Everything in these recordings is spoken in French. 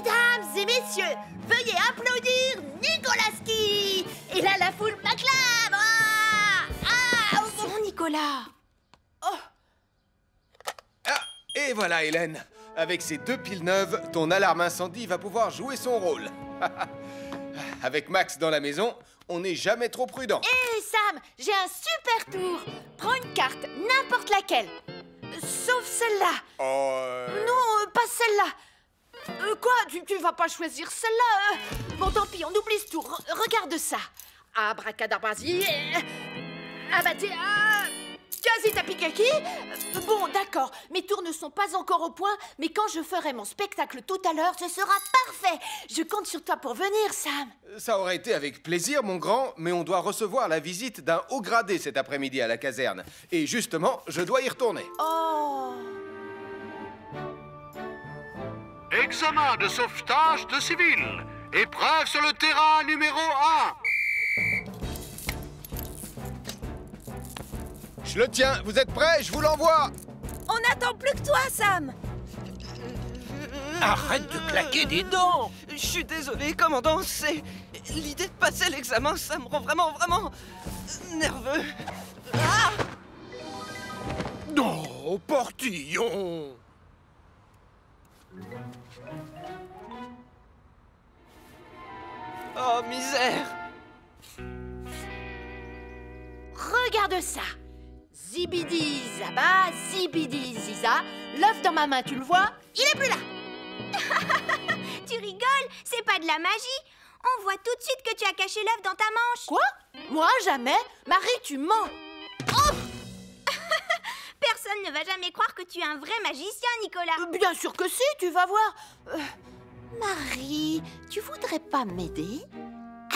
Mesdames et messieurs, veuillez applaudir Nicolaski. Et là, la foule m'acclame. Attention, Nicolas. Et voilà, Hélène. Avec ces 2 piles neuves, ton alarme incendie va pouvoir jouer son rôle. Avec Max dans la maison, on n'est jamais trop prudent. Hé, Sam, j'ai un super tour. Prends une carte, n'importe laquelle. Sauf celle-là. Non, pas celle-là. Quoi? Tu vas pas choisir celle-là? Bon, tant pis, on oublie ce tour. Regarde ça. Abracadabrasi. Abaté. Quasi tapikaki. Bon, d'accord. Mes tours ne sont pas encore au point, mais quand je ferai mon spectacle tout à l'heure, ce sera parfait. Je compte sur toi pour venir, Sam. Ça aurait été avec plaisir, mon grand, mais on doit recevoir la visite d'un haut gradé cet après-midi à la caserne. Et justement, je dois y retourner. Oh. Examen de sauvetage de civils. Épreuve sur le terrain numéro 1. Je le tiens, vous êtes prêts? Je vous l'envoie. On n'attend plus que toi, Sam. Arrête de claquer des dents. Je suis désolé, commandant, c'est... L'idée de passer l'examen, ça me rend vraiment nerveux. Non, Portillon. Oh, misère. Regarde ça. Zibidi Zaba, Zibidi Ziza. L'œuf dans ma main, tu le vois? Il est plus là. Tu rigoles? C'est pas de la magie. On voit tout de suite que tu as caché l'œuf dans ta manche. Quoi? Moi, jamais. Marie, tu mens. Oh! Personne ne va jamais croire que tu es un vrai magicien, Nicolas. Bien sûr que si, tu vas voir. Marie, tu voudrais pas m'aider?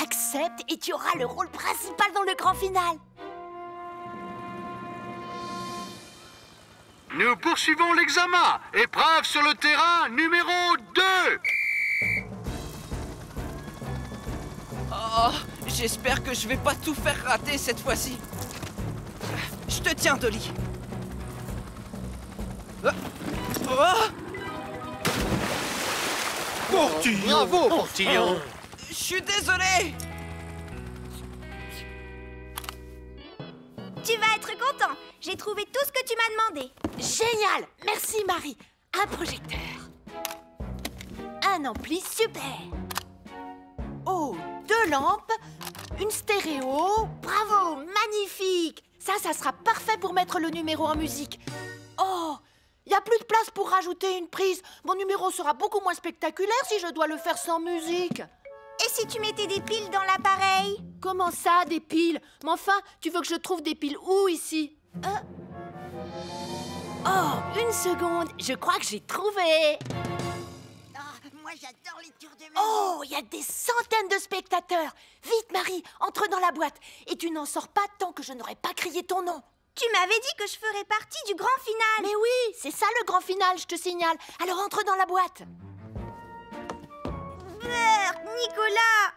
Accepte et tu auras le rôle principal dans le grand final. Nous poursuivons l'examen. Épreuve sur le terrain numéro 2. Oh, j'espère que je vais pas tout faire rater cette fois-ci. Je te tiens, Dolly. Portillon. Bravo, Portillon. Je suis désolé. Tu vas être content. J'ai trouvé tout ce que tu m'as demandé. Génial. Merci, Marie. Un projecteur. Un ampli super. Oh, 2 lampes. Une stéréo. Bravo, magnifique. Ça sera parfait pour mettre le numéro en musique. Oh, il n'y a plus de place pour rajouter une prise. Mon numéro sera beaucoup moins spectaculaire si je dois le faire sans musique. Et si tu mettais des piles dans l'appareil? Comment ça, des piles? Mais enfin, tu veux que je trouve des piles où, ici? Oh, une seconde. Je crois que j'ai trouvé. Moi, j'adore les tours de magie. Oh, il y a des centaines de spectateurs. Vite, Marie, entre dans la boîte. Et tu n'en sors pas tant que je n'aurai pas crié ton nom. Tu m'avais dit que je ferais partie du grand final. Mais oui, c'est ça le grand final, je te signale. Alors entre dans la boîte. Nicolas,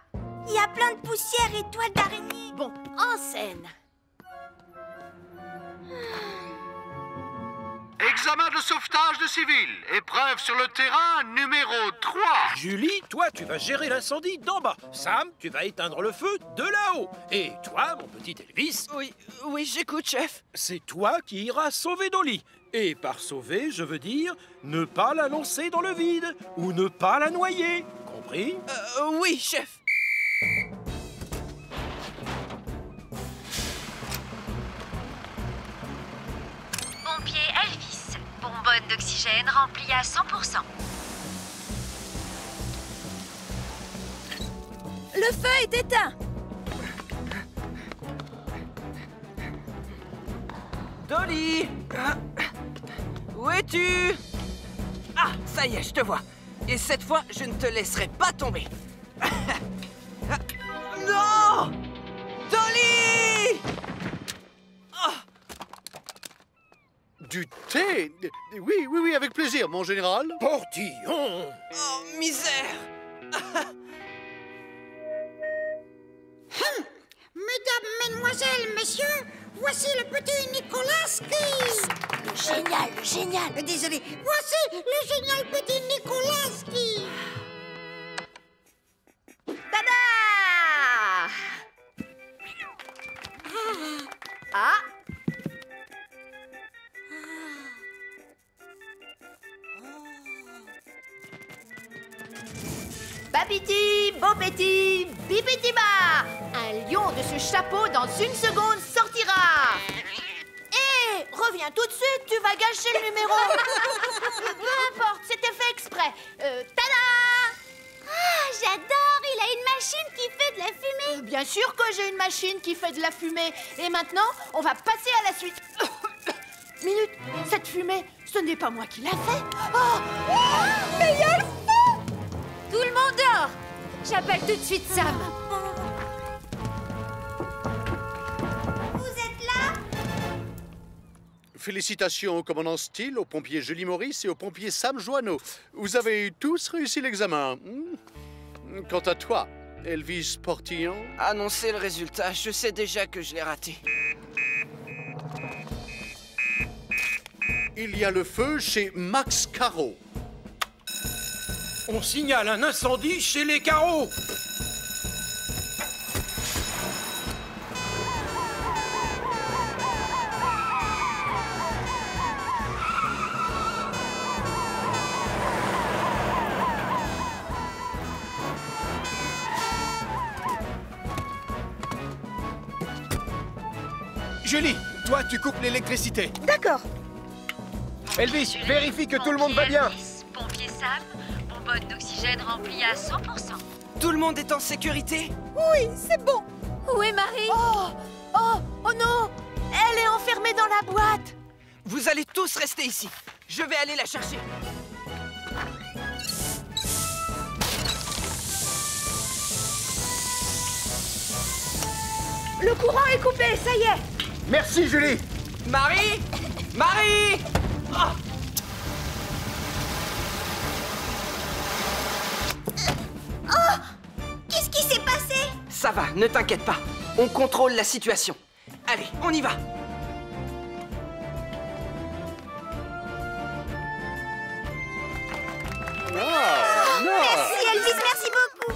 il y a plein de poussière et toiles d'araignée. Bon, en scène. Examen de sauvetage de civils. Épreuve sur le terrain numéro 3. Julie, toi, tu vas gérer l'incendie d'en bas. Sam, tu vas éteindre le feu de là-haut. Et toi, mon petit Elvis, Oui, j'écoute, chef. c'est toi qui iras sauver Dolly. Et par sauver, je veux dire ne pas la lancer dans le vide ou ne pas la noyer. Compris? Oui, chef. Pompier Elvis, bonbonne d'oxygène remplie à 100%. Le feu est éteint. Dolly! Où es-tu? Ah, ça y est, je te vois. Et cette fois, je ne te laisserai pas tomber. Non! Dolly! Du thé? Oui, avec plaisir, mon général. Portillon! Oh, misère! Mesdames, mesdemoiselles, messieurs, voici le petit Nicolaski. Le génial. Désolé, voici le génial petit Nicolaski. Babidi, bobeti, bibidi-ba. Un lion de ce chapeau dans une seconde sortira. Hé, reviens tout de suite, tu vas gâcher le numéro. Peu importe, c'était fait exprès. Tada! Ah, j'adore! Il a une machine qui fait de la fumée. Bien sûr que j'ai une machine qui fait de la fumée. Et maintenant, on va passer à la suite. Minute, cette fumée, ce n'est pas moi qui l'a fait. Oh! Mais il y a le feu! Tout le monde dort. J'appelle tout de suite Sam. Vous êtes là? Félicitations au commandant Steele, au pompier Julie Maurice et au pompier Sam Joanneau. Vous avez tous réussi l'examen. Quant à toi, Elvis Portillon... Annoncez le résultat, je sais déjà que je l'ai raté. Il y a le feu chez Max Caro. On signale un incendie chez les carreaux. Julie, toi, tu coupes l'électricité. D'accord. Elvis, vérifie que tout le monde va bien. Elvis, pompier Sam, bonbonne d'oxygène remplie à 100%. Tout le monde est en sécurité? Oui, c'est bon. Où est Marie? Oh non! Elle est enfermée dans la boîte. Vous allez tous rester ici. Je vais aller la chercher. Le courant est coupé, ça y est. Merci, Julie. Marie! Marie! Ah! Qu'est-ce qui s'est passé? Ça va, ne t'inquiète pas. On contrôle la situation. Allez, on y va. Merci Elvis, merci beaucoup.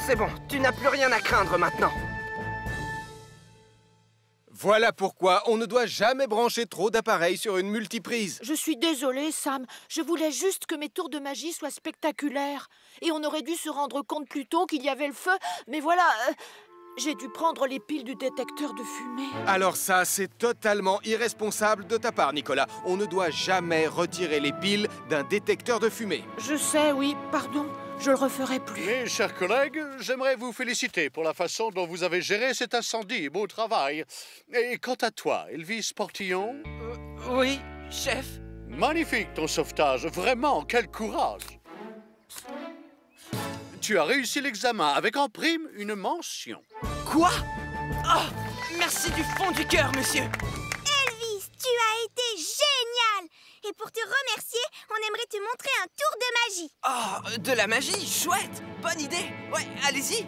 C'est bon, tu n'as plus rien à craindre maintenant. Voilà pourquoi on ne doit jamais brancher trop d'appareils sur une multiprise. Je suis désolée, Sam. Je voulais juste que mes tours de magie soient spectaculaires. Et on aurait dû se rendre compte plus tôt qu'il y avait le feu. Mais voilà, j'ai dû prendre les piles du détecteur de fumée. Alors ça, c'est totalement irresponsable de ta part, Nicolas. On ne doit jamais retirer les piles d'un détecteur de fumée. Je sais, oui, pardon. Je le referai plus. Mes chers collègues, j'aimerais vous féliciter pour la façon dont vous avez géré cet incendie. Beau travail. Et quant à toi, Elvis Portillon? Oui, chef. Magnifique ton sauvetage. Vraiment, quel courage. Tu as réussi l'examen avec en prime une mention. Quoi? Oh, merci du fond du cœur, monsieur. Elvis, tu as été génial. Et pour te remercier, on aimerait te montrer un tour de magie. Oh, de la magie, chouette. Bonne idée. Ouais, allez-y.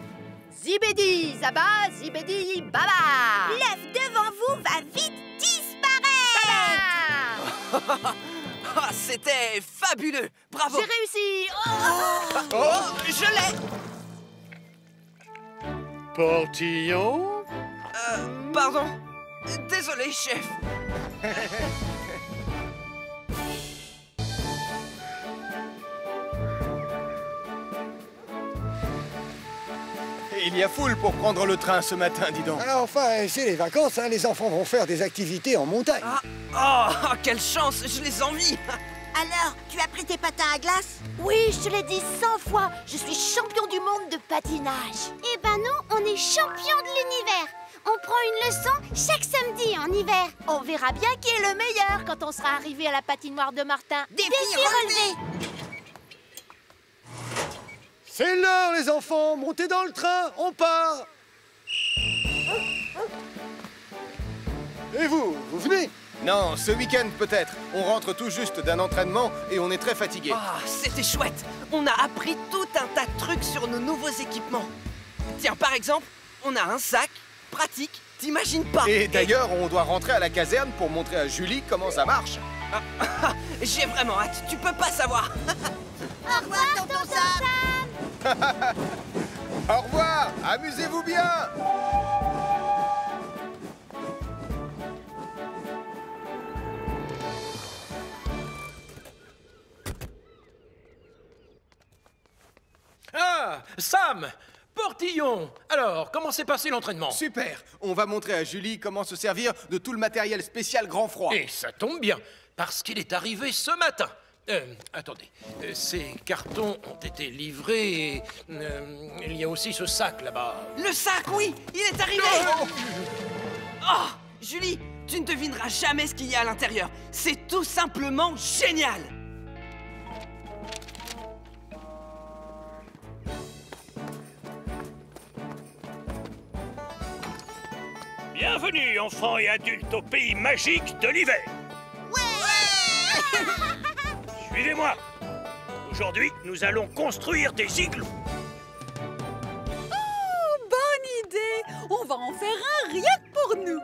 Zibédi, Zaba, Zibédi, Baba. L'œuf devant vous va vite disparaître. Baba. Ah, c'était fabuleux. Bravo. J'ai réussi. Oh, je l'ai. Portillon? Pardon. Désolé, chef. Il y a foule pour prendre le train ce matin, dis donc. Ah, enfin, c'est les vacances, hein. Les enfants vont faire des activités en montagne. Oh, quelle chance, je les envie. Alors, tu as pris tes patins à glace? Oui, je te l'ai dit 100 fois. Je suis champion du monde de patinage. Eh ben nous, on est champions de l'univers. On prend une leçon chaque samedi en hiver. On verra bien qui est le meilleur quand on sera arrivé à la patinoire de Martin. Défi relevé. C'est l'heure, les enfants. Montez dans le train, on part. Et vous venez? Non, ce week-end peut-être. On rentre tout juste d'un entraînement et on est très fatigué. Ah, c'était chouette. On a appris tout un tas de trucs sur nos nouveaux équipements. Tiens, par exemple, on a un sac pratique, t'imagines pas. Et d'ailleurs, on doit rentrer à la caserne pour montrer à Julie comment ça marche. J'ai vraiment hâte, tu peux pas savoir. Au revoir, tonton Sam. Au revoir, amusez-vous bien. Ah, Sam! Portillon! Alors, comment s'est passé l'entraînement? Super. On va montrer à Julie comment se servir de tout le matériel spécial grand froid. Et ça tombe bien, parce qu'il est arrivé ce matin. Attendez. Ces cartons ont été livrés et... il y a aussi ce sac là-bas. Le sac, oui! Il est arrivé! Oh! Julie, tu ne devineras jamais ce qu'il y a à l'intérieur. C'est tout simplement génial! Bienvenue, enfants et adultes, au pays magique de l'hiver. Ouais! Suivez-moi. Aujourd'hui, nous allons construire des igloos. Oh, bonne idée! On va en faire un rien que pour nous.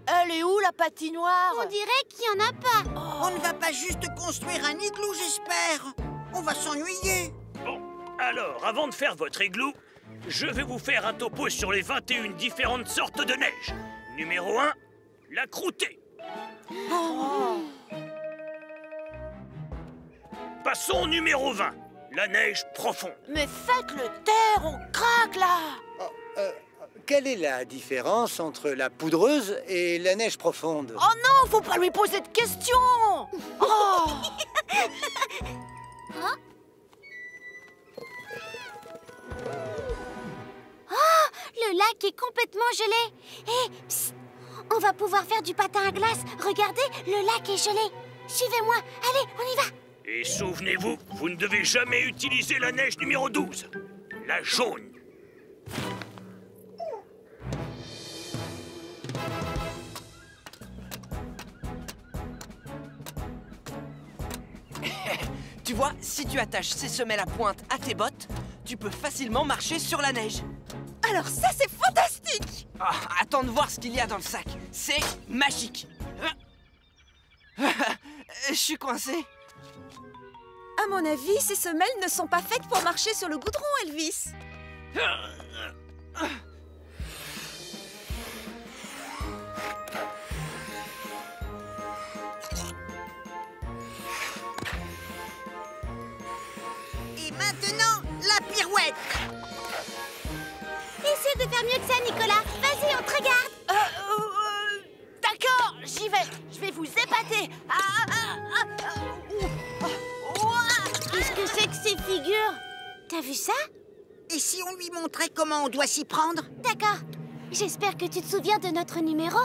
Elle est où, la patinoire? On dirait qu'il n'y en a pas. On ne va pas juste construire un igloo, j'espère. On va s'ennuyer. Bon, alors, avant de faire votre igloo, je vais vous faire un topo sur les 21 différentes sortes de neige. Numéro 1, la croûtée. Passons au numéro 20, la neige profonde. Mais faites-le taire, on craque là. Quelle est la différence entre la poudreuse et la neige profonde? Oh non, faut pas lui poser de questions. Oh. Hein? Oh, le lac est complètement gelé. Hé, psst, on va pouvoir faire du patin à glace. Regardez, le lac est gelé. Suivez-moi, allez, on y va. Et souvenez-vous, vous ne devez jamais utiliser la neige numéro 12, la jaune. Tu vois, si tu attaches ces semelles à pointe à tes bottes, tu peux facilement marcher sur la neige. Alors ça, c'est fantastique! Ah, attends de voir ce qu'il y a dans le sac. C'est magique. Je suis coincé. À mon avis, ces semelles ne sont pas faites pour marcher sur le goudron, Elvis. Et maintenant, la pirouette. Essaie de faire mieux que ça, Nicolas. Vas-y, on te regarde. D'accord, j'y vais. Je vais vous épater. Qu'est-ce que c'est que ces figures? T'as vu ça? Et si on lui montrait comment on doit s'y prendre? D'accord. J'espère que tu te souviens de notre numéro.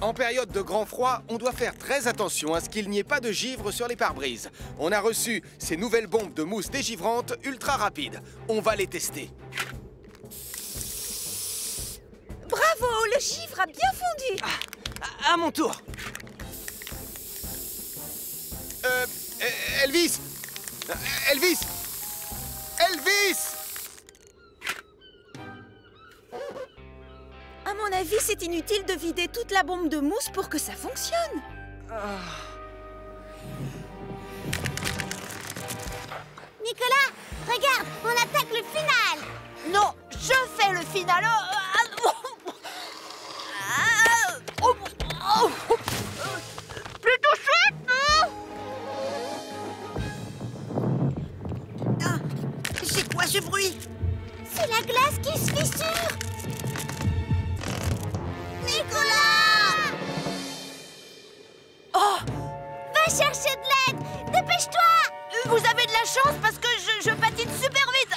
En période de grand froid, on doit faire très attention à ce qu'il n'y ait pas de givre sur les pare-brises. On a reçu ces nouvelles bombes de mousse dégivrantes ultra rapides. On va les tester. Bravo, le givre a bien fondu. À mon tour. Elvis! Elvis! Elvis! À mon avis, c'est inutile de vider toute la bombe de mousse pour que ça fonctionne. Nicolas, regarde, on attaque le final. Non, je fais le final. Plutôt chouette, non? Ah, c'est quoi ce bruit? C'est la glace qui se fissure. Nicolas! Oh, Va chercher de l'aide. Dépêche-toi. vous avez de la chance parce que je patine super vite.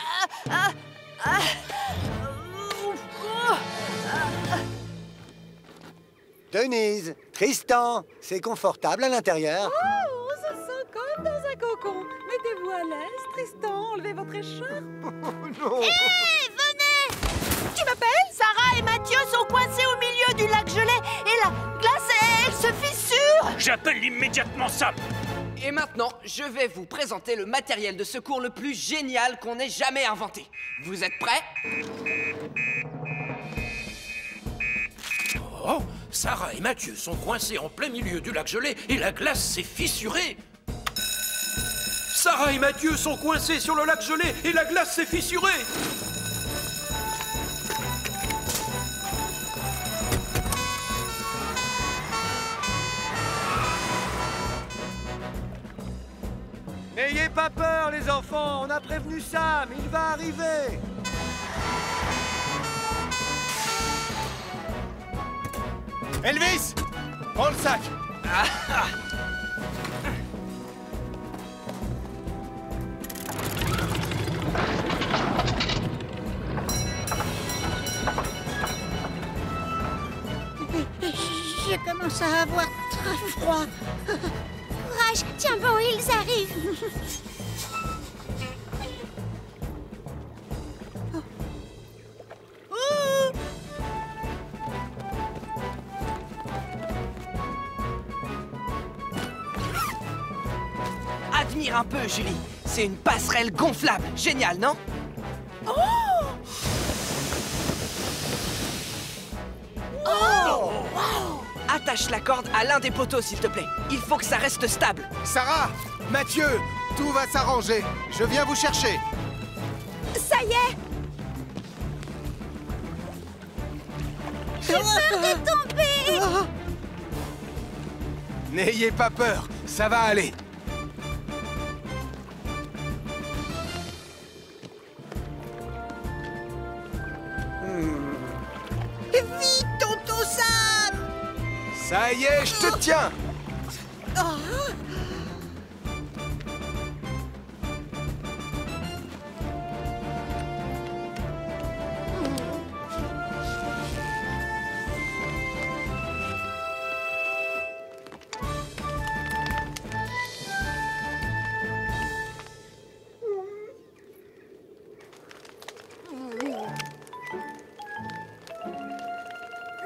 Denise, Tristan, c'est confortable à l'intérieur? Oh, on se sent comme dans un cocon. Mettez-vous à l'aise, Tristan, enlevez votre écharpe. Non. Hé, venez. Tu m'appelles? Sarah et Mathieu sont coincés au milieu du lac gelé et la glace, elle se fissure. J'appelle immédiatement Sam. Et maintenant, je vais vous présenter le matériel de secours le plus génial qu'on ait jamais inventé. Vous êtes prêts? Oh, Sarah et Mathieu sont coincés en plein milieu du lac gelé et la glace s'est fissurée. Sarah et Mathieu sont coincés sur le lac gelé et la glace s'est fissurée. pas peur, les enfants. On a prévenu Sam. Il va arriver. Elvis, prends le sac. Je commence à avoir très froid. Courage, tiens bon, ils arrivent. Admire un peu, Julie. C'est une passerelle gonflable. Génial, non? Attache la corde à l'un des poteaux, s'il te plaît. Il faut que ça reste stable. Sarah, Mathieu, tout va s'arranger. Je viens vous chercher. Ça y est! J'ai peur de tomber. N'ayez pas peur, ça va aller. Vite, tonton Sam! Ça y est, je te tiens.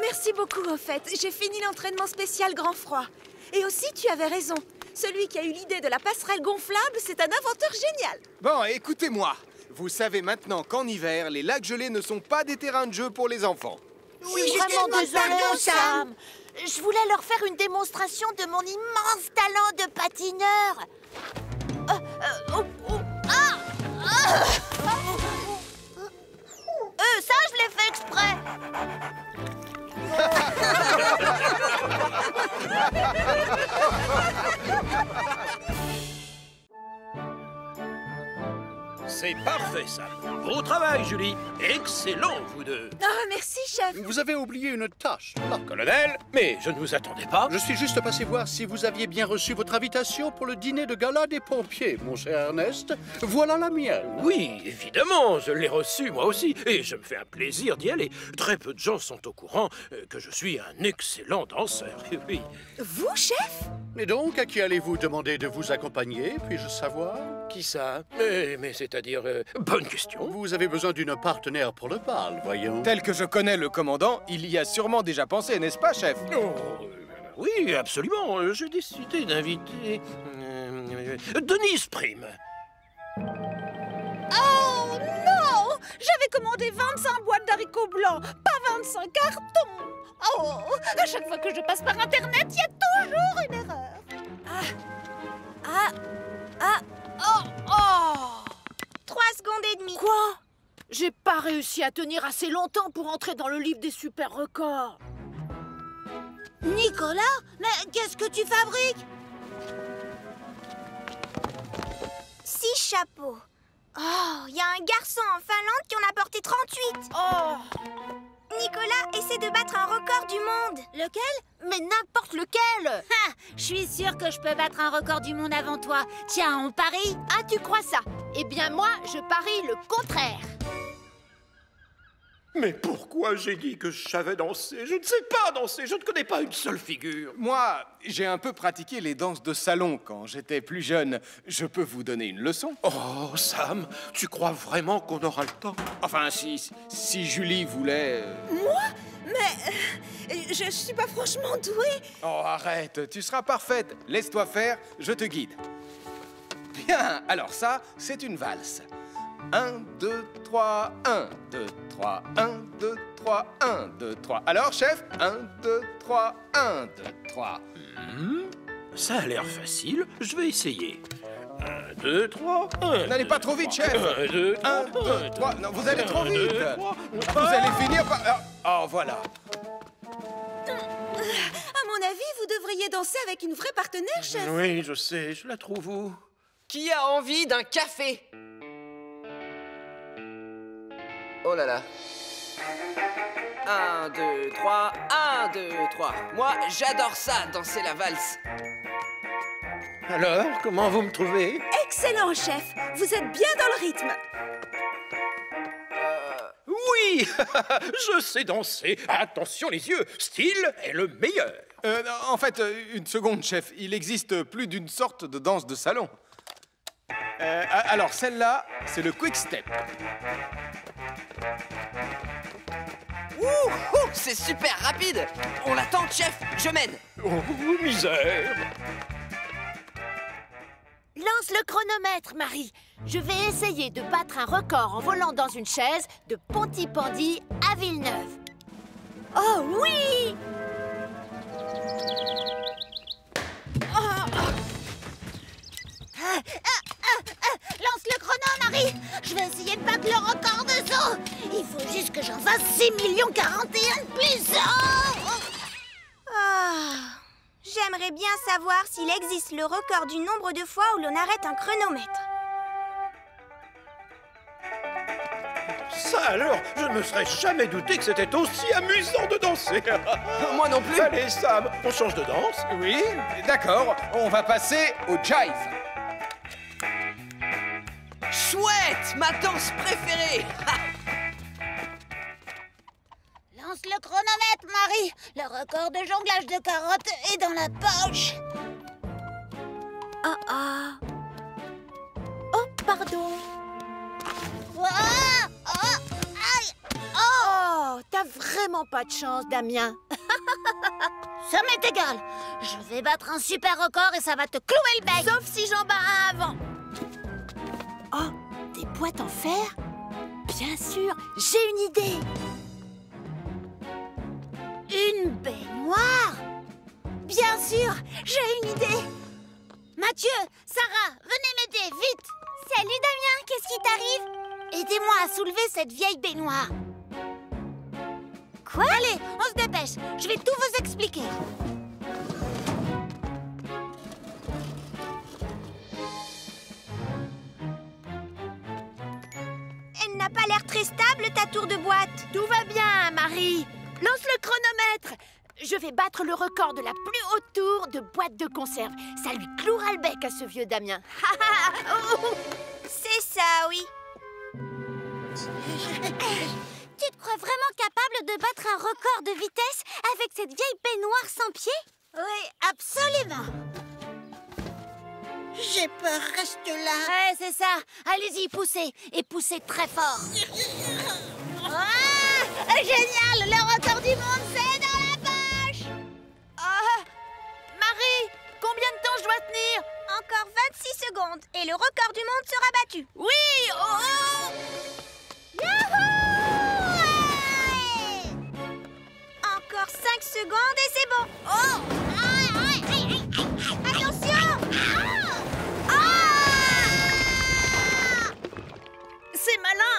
Merci beaucoup, au fait. J'ai fini l'entraînement spécial grand froid. Et aussi, tu avais raison. Celui qui a eu l'idée de la passerelle gonflable, c'est un inventeur génial. Bon, écoutez-moi. Vous savez maintenant qu'en hiver, les lacs gelés ne sont pas des terrains de jeu pour les enfants. Oui, je suis vraiment désolée, Sam. Je voulais leur faire une démonstration de mon immense talent de patineur. Ça, je l'ai fait exprès. C'est parfait, ça. Beau travail, Julie. Excellent, vous deux. Ah, merci, chef. Vous avez oublié une tâche. Colonel, mais je ne vous attendais pas. Je suis juste passé voir si vous aviez bien reçu votre invitation pour le dîner de gala des pompiers, mon cher Ernest. Voilà la mienne. Oui, évidemment, je l'ai reçu moi aussi, et je me fais un plaisir d'y aller. Très peu de gens sont au courant que je suis un excellent danseur. Oui. Vous, chef? Et donc, à qui allez-vous demander de vous accompagner, puis-je savoir? Qui ça? Mais c'est-à-dire... bonne question. Vous avez besoin d'une partenaire pour le bal, voyons. Tel que je connais le commandant, il y a sûrement déjà pensé, n'est-ce pas, chef? Oui, absolument. J'ai décidé d'inviter... Denise Prime. Oh non! J'avais commandé 25 boîtes d'haricots blancs, pas 25 cartons. Oh! À chaque fois que je passe par Internet, il y a toujours une erreur. Oh 3 secondes et demie. Quoi? J'ai pas réussi à tenir assez longtemps pour entrer dans le livre des super records. Nicolas, mais qu'est-ce que tu fabriques? 6 chapeaux. Oh, il y a un garçon en Finlande qui en a porté 38. Oh! Nicolas essaie de battre un record du monde. Lequel? Mais n'importe lequel! Je suis sûre que je peux battre un record du monde avant toi. Tiens, on parie? Ah, tu crois ça? Eh bien, moi, je parie le contraire. Mais pourquoi j'ai dit que je savais danser? Je ne sais pas danser, je ne connais pas une seule figure. Moi, j'ai un peu pratiqué les danses de salon quand j'étais plus jeune. Je peux vous donner une leçon? Oh, Sam, tu crois vraiment qu'on aura le temps? Enfin, si Julie voulait... Moi? Mais je suis pas franchement douée. Oh, arrête, tu seras parfaite. Laisse-toi faire, je te guide. Bien, alors ça, c'est une valse. 1, 2, 3, 1, 2, 3, 1, 2, 3, 1, 2, 3. Alors, chef, 1, 2, 3, 1, 2, 3. Ça a l'air facile, je vais essayer. 1, 2, 3, 1. N'allez pas trop vite, chef. 1, 2, 3, 1, 2, 3. Non, vous allez trop vite. 1, 2, 3. Vous allez finir par... Oh, voilà. À mon avis, vous devriez danser avec une vraie partenaire, chef. Oui, je sais, je la trouve où? Qui a envie d'un café? Oh là là. 1, 2, 3, 1, 2, 3. Moi, j'adore ça, danser la valse. Alors, comment vous me trouvez? Excellent, chef. Vous êtes bien dans le rythme. Oui, je sais danser. Attention les yeux, style est le meilleur. En fait, une seconde, chef. Il existe plus d'une sorte de danse de salon. Alors, celle-là, c'est le quick step. Ouh, c'est super rapide. On l'attend, chef. Je mène. Oh, misère. Lance le chronomètre, Marie. Je vais essayer de battre un record en volant dans une chaise de Pontypandy à Villeneuve. Oh oui! Lance le chrono, Marie. Je vais essayer de battre le record de saut. Il faut juste que j'en fasse 6 041 de plus. J'aimerais bien savoir s'il existe le record du nombre de fois où l'on arrête un chronomètre. Ça alors, je ne me serais jamais douté que c'était aussi amusant de danser. Moi non plus. Allez Sam, on change de danse. Oui, d'accord. On va passer au jive. Chouette, ma danse préférée. Lance le chronomètre, Marie. Le record de jonglage de carottes est dans la poche. Oh, pardon. Aïe. Oh, t'as vraiment pas de chance, Damien. Ça m'est égal. Je vais battre un super record et ça va te clouer le bec. Sauf si j'en bats un avant. Oh, des boîtes en fer? Bien sûr, j'ai une idée. Une baignoire? Bien sûr, j'ai une idée. Mathieu, Sarah, venez m'aider, vite. Salut Damien, qu'est-ce qui t'arrive? Aidez-moi à soulever cette vieille baignoire. Quoi? Allez, on se dépêche. Je vais tout vous expliquer. Elle n'a pas l'air très stable, ta tour de boîte. Tout va bien, Marie. Lance le chronomètre. Je vais battre le record de la plus haute tour de boîte de conserve. Ça lui clouera le bec à ce vieux Damien. C'est ça, oui. Tu te crois vraiment capable de battre un record de vitesse avec cette vieille baignoire sans pied? Oui, absolument. J'ai peur, reste là. Ouais, c'est ça. Allez-y, poussez. Et poussez très fort. Ah, génial. Le record du monde, c'est dans la poche. Marie, combien de temps je dois tenir? Encore 26 secondes et le record du monde sera battu. Oui. Encore 5 secondes et c'est bon. Attention. C'est malin.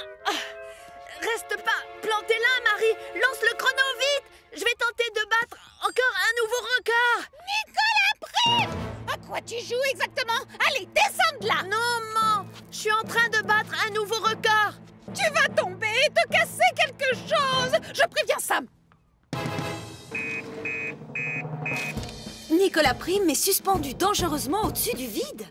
Reste pas planté là, Marie. Lance le chrono vite. Je vais tenter de battre encore un nouveau record. Nicolas Prime! À quoi tu joues exactement? Allez, descends de là! Non, maman. Je suis en train de battre un nouveau record. Tu vas tomber et te casser quelque chose! Je préviens Sam! Nicolas Prime est suspendu dangereusement au-dessus du vide.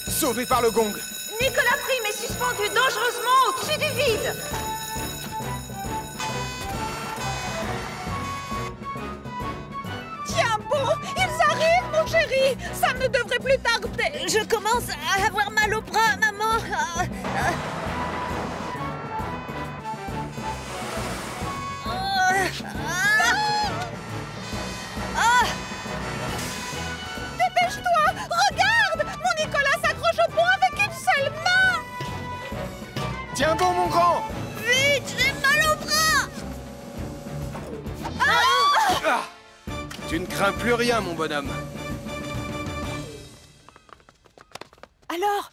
Sauvé par le gong. Nicolas Prime est suspendu dangereusement au-dessus du vide. Tiens bon, ils arrivent, mon chéri! Ça ne devrait plus tarder! Je commence à avoir mal au bras, maman. Dépêche-toi! Regarde! Mon Nicolas s'accroche au pont avec une seule main! Tiens bon, mon grand. Vite, j'ai mal au bras. Tu ne crains plus rien, mon bonhomme. Alors,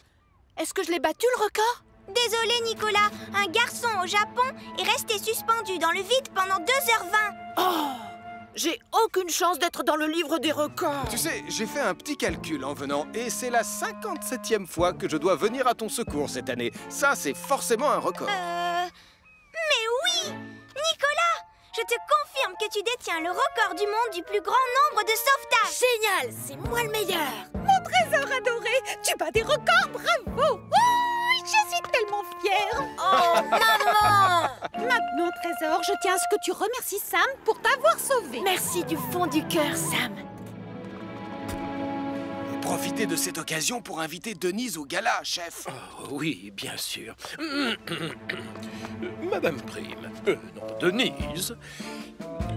est-ce que je l'ai battu le record? Désolé Nicolas, un garçon au Japon est resté suspendu dans le vide pendant 2h20. Oh, J'ai aucune chance d'être dans le livre des records. Tu sais, j'ai fait un petit calcul en venant et c'est la 57e fois que je dois venir à ton secours cette année. Ça, c'est forcément un record. Mais oui! Nicolas! Je te confirme que tu détiens le record du monde du plus grand nombre de sauvetages. Génial! C'est moi le meilleur. Mon trésor adoré! Tu bats des records, bravo! Oh, je suis tellement fière! Oh, maman! Maintenant, trésor, je tiens à ce que tu remercies Sam pour t'avoir sauvé. Merci du fond du cœur, Sam. Profitez de cette occasion pour inviter Denise au gala, chef. Oh, oui, bien sûr. Madame Prime, non, Denise,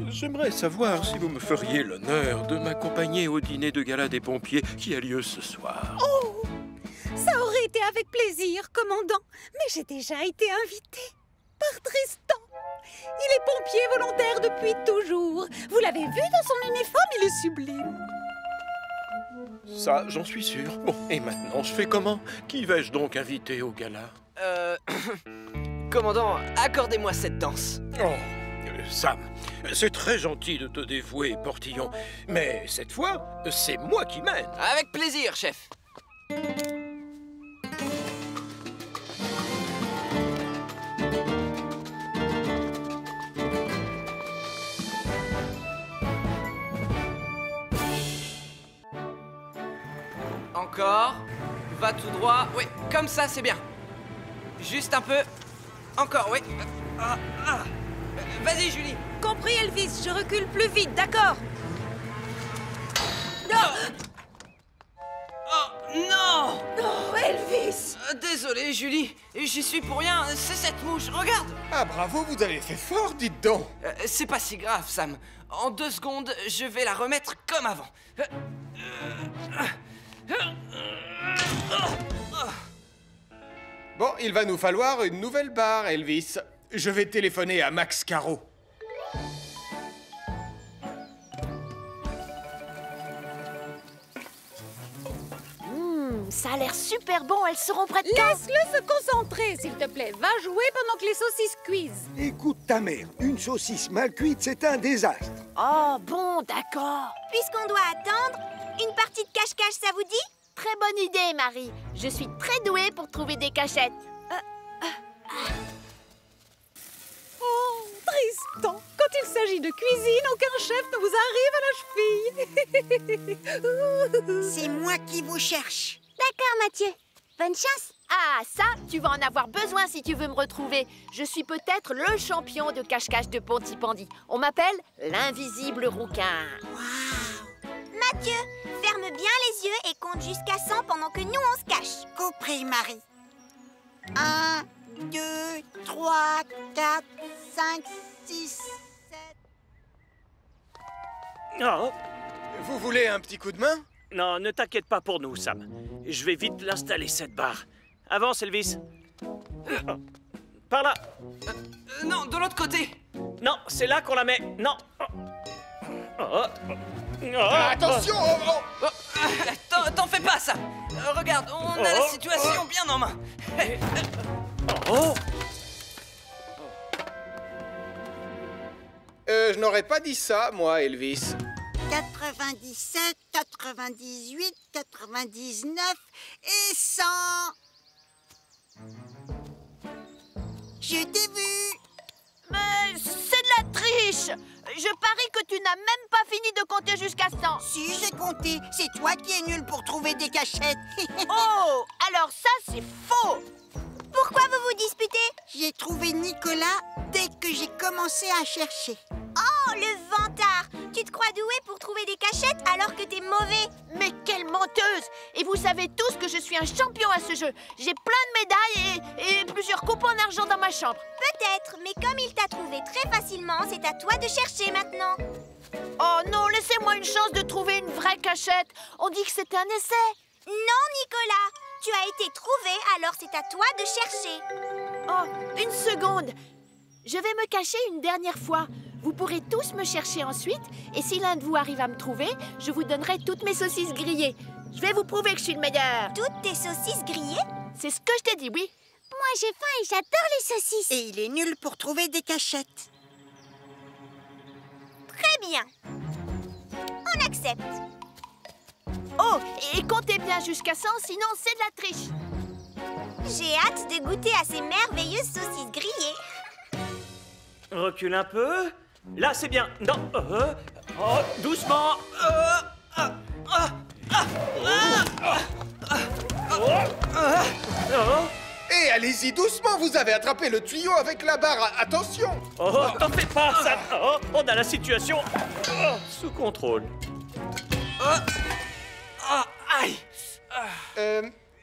j'aimerais savoir si vous me feriez l'honneur de m'accompagner au dîner de gala des pompiers qui a lieu ce soir. Oh! Ça aurait été avec plaisir, commandant, mais j'ai déjà été invitée par Tristan. Il est pompier volontaire depuis toujours. Vous l'avez vu dans son uniforme, il est sublime. Ça, j'en suis sûr. Bon, et maintenant, je fais comment? Qui vais-je donc inviter au gala? Commandant, accordez-moi cette danse. Oh, Sam, c'est très gentil de te dévouer, Portillon. Mais cette fois, c'est moi qui mène. Avec plaisir, chef. Encore. Va tout droit. Oui, comme ça, c'est bien. Juste un peu. Encore, oui. Vas-y, Julie. Compris, Elvis. Je recule plus vite, d'accord? Oh, non! Oh, Elvis! Désolé, Julie. J'y suis pour rien. C'est cette mouche. Regarde! Ah, bravo, vous avez fait fort, dites donc. C'est pas si grave, Sam. En 2 secondes, je vais la remettre comme avant. Bon, il va nous falloir une nouvelle barre, Elvis. Je vais téléphoner à Max Caro. Ça a l'air super bon, elles seront prêtes quand? Laisse-le se concentrer, s'il te plaît. Va jouer pendant que les saucisses cuisent. Écoute ta mère, une saucisse mal cuite, c'est un désastre. Oh, bon, d'accord. Puisqu'on doit attendre, une partie de cache-cache, ça vous dit? Très bonne idée, Marie. Je suis très douée pour trouver des cachettes. Oh, Tristan, quand il s'agit de cuisine, aucun chef ne vous arrive à la cheville. C'est moi qui vous cherche. D'accord, Mathieu. Bonne chance. Ah, ça, tu vas en avoir besoin si tu veux me retrouver. Je suis peut-être le champion de cache-cache de Pontypandy. On m'appelle l'invisible rouquin. Mathieu, ferme bien les yeux et compte jusqu'à 100 pendant que nous, on se cache. Compris, Marie. 1, 2, 3, 4, 5, 6, 7... Oh, Vous voulez un petit coup de main? non, ne t'inquiète pas pour nous, Sam. Je vais vite l'installer, cette barre. Avance, Elvis. Par là. Non, de l'autre côté. Non, c'est là qu'on la met. Non. Attention! T'en fais pas, Sam. Regarde, on a la situation bien en main. Je n'aurais pas dit ça, moi, Elvis. 97, 98, 99 et 100. Je t'ai vu. Mais c'est de la triche. Je parie que tu n'as même pas fini de compter jusqu'à 100. Si, j'ai compté. C'est toi qui es nul pour trouver des cachettes. Oh, alors ça, c'est faux. Pourquoi vous vous disputez? J'ai trouvé Nicolas dès que j'ai commencé à chercher. Oh, le vantard! Tu te crois doué pour trouver des cachettes alors que t'es mauvais? Mais quelle menteuse! Et vous savez tous que je suis un champion à ce jeu. J'ai plein de médailles et plusieurs coupes en argent dans ma chambre. Peut-être, mais comme il t'a trouvé très facilement, c'est à toi de chercher maintenant. Oh non, laissez-moi une chance de trouver une vraie cachette. On dit que c'est un essai. Non, Nicolas! Tu as été trouvé, alors c'est à toi de chercher. Oh, une seconde. Je vais me cacher une dernière fois. Vous pourrez tous me chercher ensuite. Et si l'un de vous arrive à me trouver, je vous donnerai toutes mes saucisses grillées. Je vais vous prouver que je suis le meilleur. Toutes tes saucisses grillées? C'est ce que je t'ai dit, oui. Moi, j'ai faim et j'adore les saucisses. Et il est nul pour trouver des cachettes. Très bien. On accepte. Oh, et comptez bien jusqu'à 100, sinon c'est de la triche. J'ai hâte de goûter à ces merveilleuses saucisses grillées. Recule un peu. Là, c'est bien. Non. Oh, doucement. Et allez-y doucement, vous avez attrapé le tuyau avec la barre. Attention. Oh, t'en fais pas, Sam. Oh, on a la situation sous contrôle. Aïe.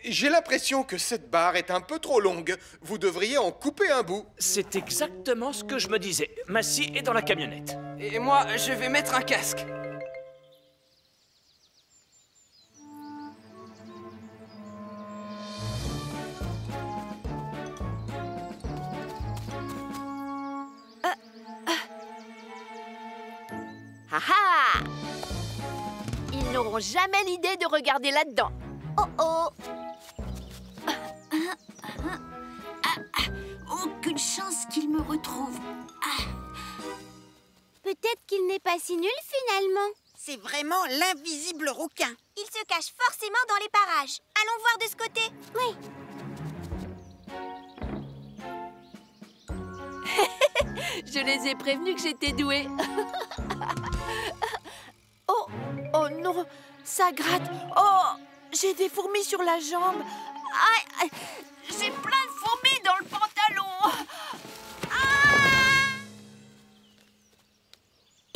J'ai l'impression que cette barre est un peu trop longue. Vous devriez en couper un bout. C'est exactement ce que je me disais. Massy est dans la camionnette. Et moi, je vais mettre un casque. Ah ah! Ils n'auront jamais l'idée de regarder là-dedans. Oh oh. Aucune chance qu'il me retrouve. Peut-être qu'il n'est pas si nul finalement. C'est vraiment l'invisible rouquin. Il se cache forcément dans les parages. Allons voir de ce côté. Oui. Je les ai prévenus que j'étais douée. Oh, oh non, ça gratte. Oh, j'ai des fourmis sur la jambe. Aïe, aïe, j'ai plein de fourmis dans le pantalon.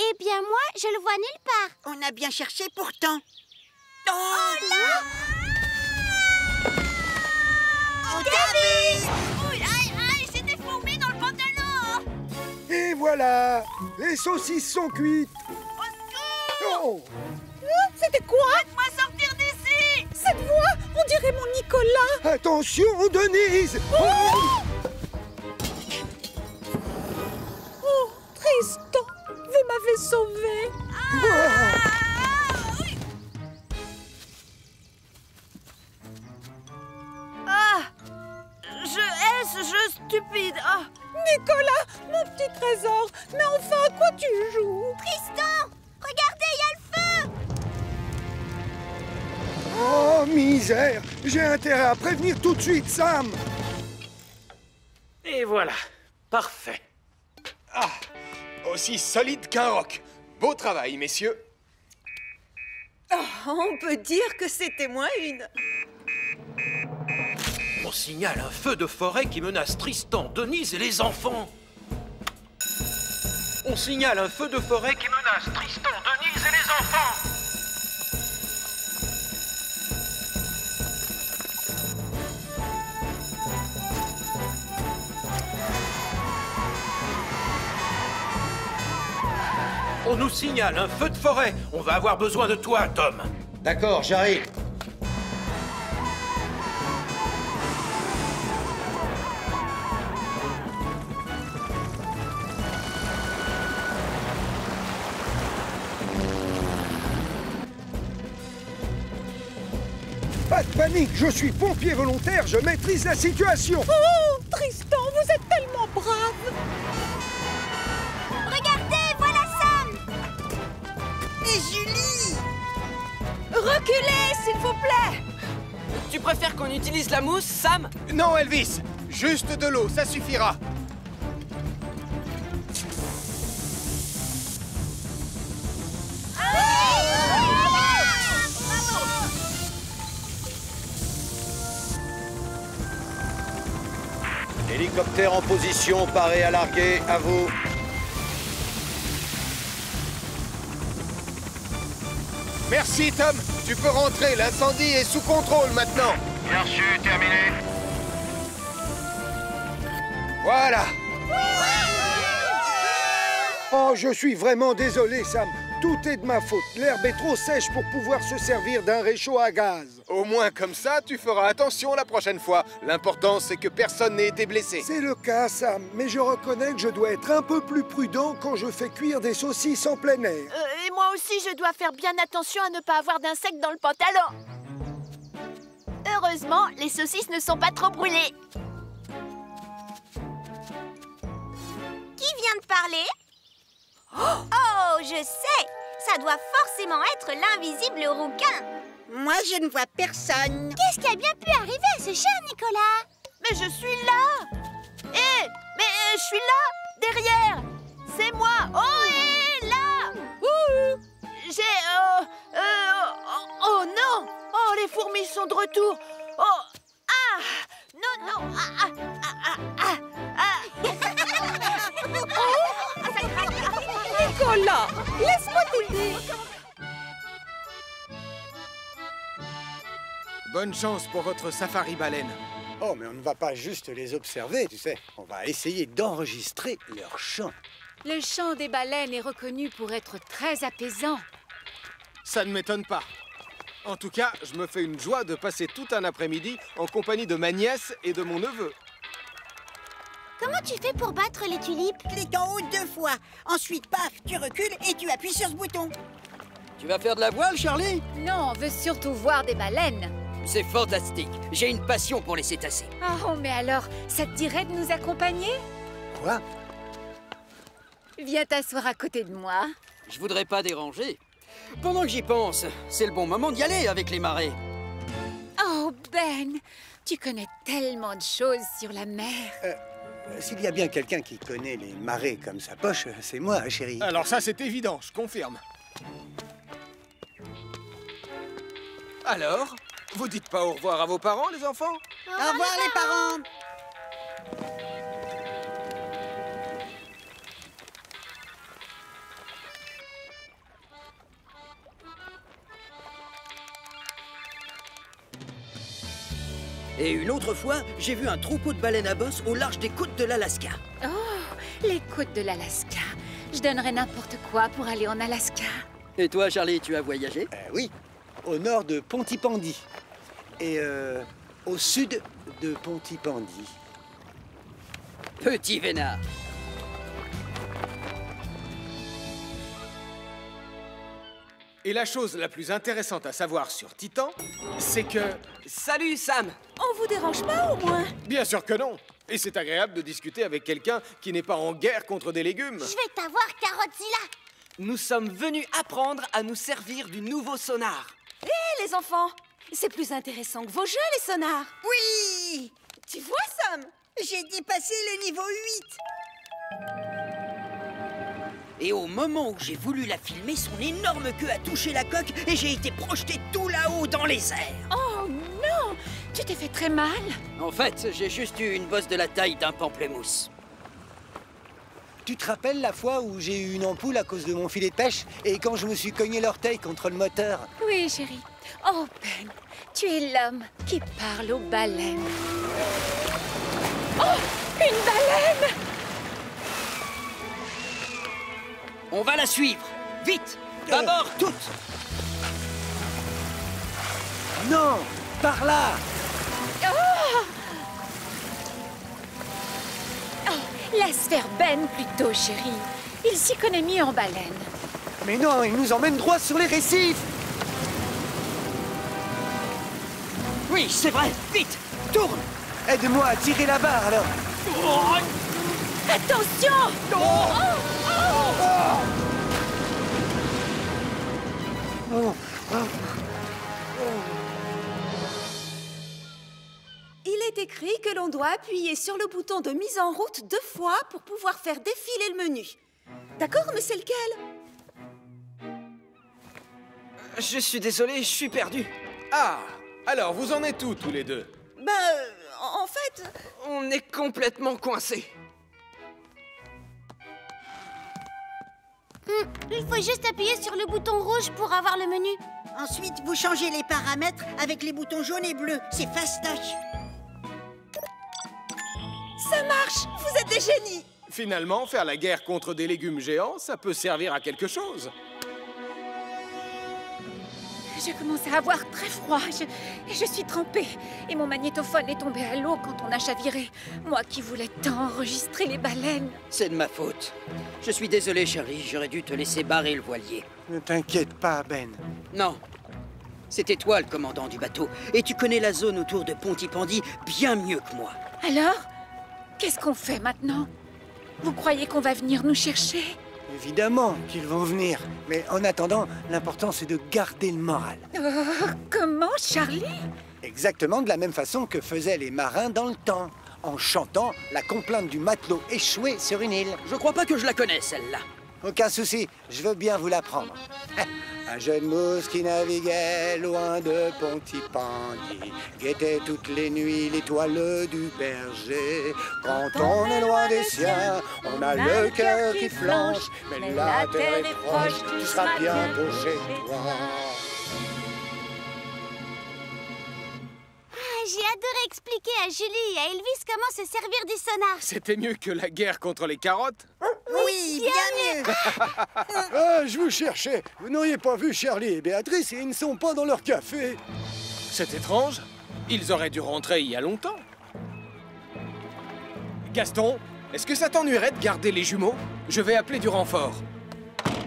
Eh bien moi, je le vois nulle part. On a bien cherché pourtant. Oh là! On t'a vu! Aïe, aïe, j'ai des fourmis dans le pantalon. Et voilà, les saucisses sont cuites. Oh, C'était quoi? Faites-moi sortir d'ici. Cette voix, on dirait mon Nicolas. attention, Denise. Oh, Tristan, vous m'avez sauvé. Ah, je hais ce jeu stupide. Ah. Nicolas, mon petit trésor, mais enfin, à quoi tu joues? Tristan! Regardez, il y a le feu! Oh, misère. J'ai intérêt à prévenir tout de suite, Sam. Et voilà. Parfait. Ah, aussi solide qu'un roc. Beau travail, messieurs. On peut dire que c'était moins une. On signale un feu de forêt qui menace Tristan, Denise et les enfants. On signale un feu de forêt qui menace Tristan, Denise et les enfants. On nous signale un feu de forêt. On va avoir besoin de toi, Tom. D'accord, j'arrive. Pas de panique, je suis pompier volontaire, je maîtrise la situation. Oh, Tristan, vous êtes tellement brave. Regardez, voilà Sam! Et Julie! Reculez, s'il vous plaît. Tu préfères qu'on utilise la mousse, Sam? Non, Elvis, juste de l'eau, ça suffira. Hélicoptère en position, paré à larguer, à vous. Merci, Tom. Tu peux rentrer, l'incendie est sous contrôle maintenant. Bien reçu, terminé. Voilà. Oh, je suis vraiment désolé, Sam. Tout est de ma faute. L'herbe est trop sèche pour pouvoir se servir d'un réchaud à gaz. Au moins comme ça, tu feras attention la prochaine fois. L'important, c'est que personne n'ait été blessé. C'est le cas, Sam, mais je reconnais que je dois être un peu plus prudent quand je fais cuire des saucisses en plein air. Et moi aussi, je dois faire bien attention à ne pas avoir d'insectes dans le pantalon. Heureusement, les saucisses ne sont pas trop brûlées. Qui vient de parler? Oh, Oh, je sais! Ça doit forcément être l'invisible rouquin. Moi, je ne vois personne. Qu'est-ce qui a bien pu arriver à ce cher Nicolas? Mais je suis là! Je suis là! Derrière! C'est moi! Oh, là! Ouh! Oh non! Oh, les fourmis sont de retour! Oh! Ah! Non! Nicolas, laisse-moi t'aider. Bonne chance pour votre safari baleine. Oh, mais on ne va pas juste les observer, tu sais. On va essayer d'enregistrer leur chant. Le chant des baleines est reconnu pour être très apaisant. Ça ne m'étonne pas. En tout cas, je me fais une joie de passer tout un après-midi en compagnie de ma nièce et de mon neveu. Comment tu fais pour battre les tulipes? Clique en haut 2 fois. Ensuite, paf, tu recules et tu appuies sur ce bouton. Tu vas faire de la voile, Charlie? Non, on veut surtout voir des baleines. C'est fantastique. J'ai une passion pour les cétacés. Oh, mais alors, ça te dirait de nous accompagner? Quoi? Viens t'asseoir à côté de moi. Je voudrais pas déranger. Pendant que j'y pense, c'est le bon moment d'y aller avec les marées. Oh, Ben, tu connais tellement de choses sur la mer. S'il y a bien quelqu'un qui connaît les marées comme sa poche, c'est moi, chérie. Alors ça, c'est évident, je confirme. Alors, vous dites pas au revoir à vos parents, les enfants? Au revoir, les parents. Et une autre fois, j'ai vu un troupeau de baleines à bosse au large des côtes de l'Alaska. Oh, les côtes de l'Alaska. Je donnerais n'importe quoi pour aller en Alaska. Et toi, Charlie, tu as voyagé? Oui, au nord de Pontypandy. Et au sud de Pontypandy. Petit vénard. Et la chose la plus intéressante à savoir sur Titan, c'est que... Salut, Sam! On vous dérange pas, au moins? Bien sûr que non. Et c'est agréable de discuter avec quelqu'un qui n'est pas en guerre contre des légumes. Je vais t'avoir, Carotzilla. Nous sommes venus apprendre à nous servir du nouveau sonar. Hé, les enfants! C'est plus intéressant que vos jeux, les sonars. Oui! Tu vois, Sam? J'ai dépassé le niveau 8. Et au moment où j'ai voulu la filmer, son énorme queue a touché la coque et j'ai été projeté tout là-haut dans les airs. Oh non! Tu t'es fait très mal? En fait, j'ai juste eu une bosse de la taille d'un pamplemousse. Tu te rappelles la fois où j'ai eu une ampoule à cause de mon filet de pêche et quand je me suis cogné l'orteil contre le moteur? Oui, chérie. Oh, Ben, tu es l'homme qui parle aux baleines. Oh, une baleine! On va la suivre. Vite! À bord, toutes! Non! Par là! Oh! Oh, laisse faire Ben plutôt, chérie. Il s'y connaît mieux en baleine. Mais non, il nous emmène droit sur les récifs! Oui, c'est vrai! Vite! Tourne! Aide-moi à tirer la barre, alors! Oh! Attention! Oh! Il est écrit que l'on doit appuyer sur le bouton de mise en route 2 fois pour pouvoir faire défiler le menu. D'accord, mais c'est lequel? Je suis désolé, je suis perdu. Ah! Alors, vous en êtes où, tous les deux? En fait... On est complètement coincés. Il faut juste appuyer sur le bouton rouge pour avoir le menu. Ensuite, vous changez les paramètres avec les boutons jaunes et bleus. C'est fastoche. Ça marche! Vous êtes des génies! Finalement, faire la guerre contre des légumes géants, ça peut servir à quelque chose. Je commence à avoir très froid. Je suis trempée. Et mon magnétophone est tombé à l'eau quand on a chaviré. Moi qui voulais tant enregistrer les baleines. C'est de ma faute. Je suis désolé, Charlie. J'aurais dû te laisser barrer le voilier. Ne t'inquiète pas, Ben. Non. C'était toi le commandant du bateau. Et tu connais la zone autour de Pontypandy bien mieux que moi. Alors, qu'est-ce qu'on fait maintenant? Vous croyez qu'on va venir nous chercher? Évidemment qu'ils vont venir. Mais en attendant, l'important c'est de garder le moral. Comment, Charlie? Exactement de la même façon que faisaient les marins dans le temps, en chantant la complainte du matelot échoué sur une île. Je crois pas que je la connais, celle-là. Aucun souci, je veux bien vous l'apprendre. Un jeune mousse qui naviguait loin de Pontypandy guettait toutes les nuits l'étoile du berger. Quand on est loin des siens, on a le cœur qui flanche, mais la terre est proche, tu seras bientôt chez toi. J'ai adoré expliquer à Julie et à Elvis comment se servir du sonar. C'était mieux que la guerre contre les carottes. Oui, bien mieux. Ah, je vous cherchais. Vous n'auriez pas vu Charlie et Béatrice et ils ne sont pas dans leur café. C'est étrange. Ils auraient dû rentrer il y a longtemps. Gaston, est-ce que ça t'ennuierait de garder les jumeaux? Je vais appeler du renfort.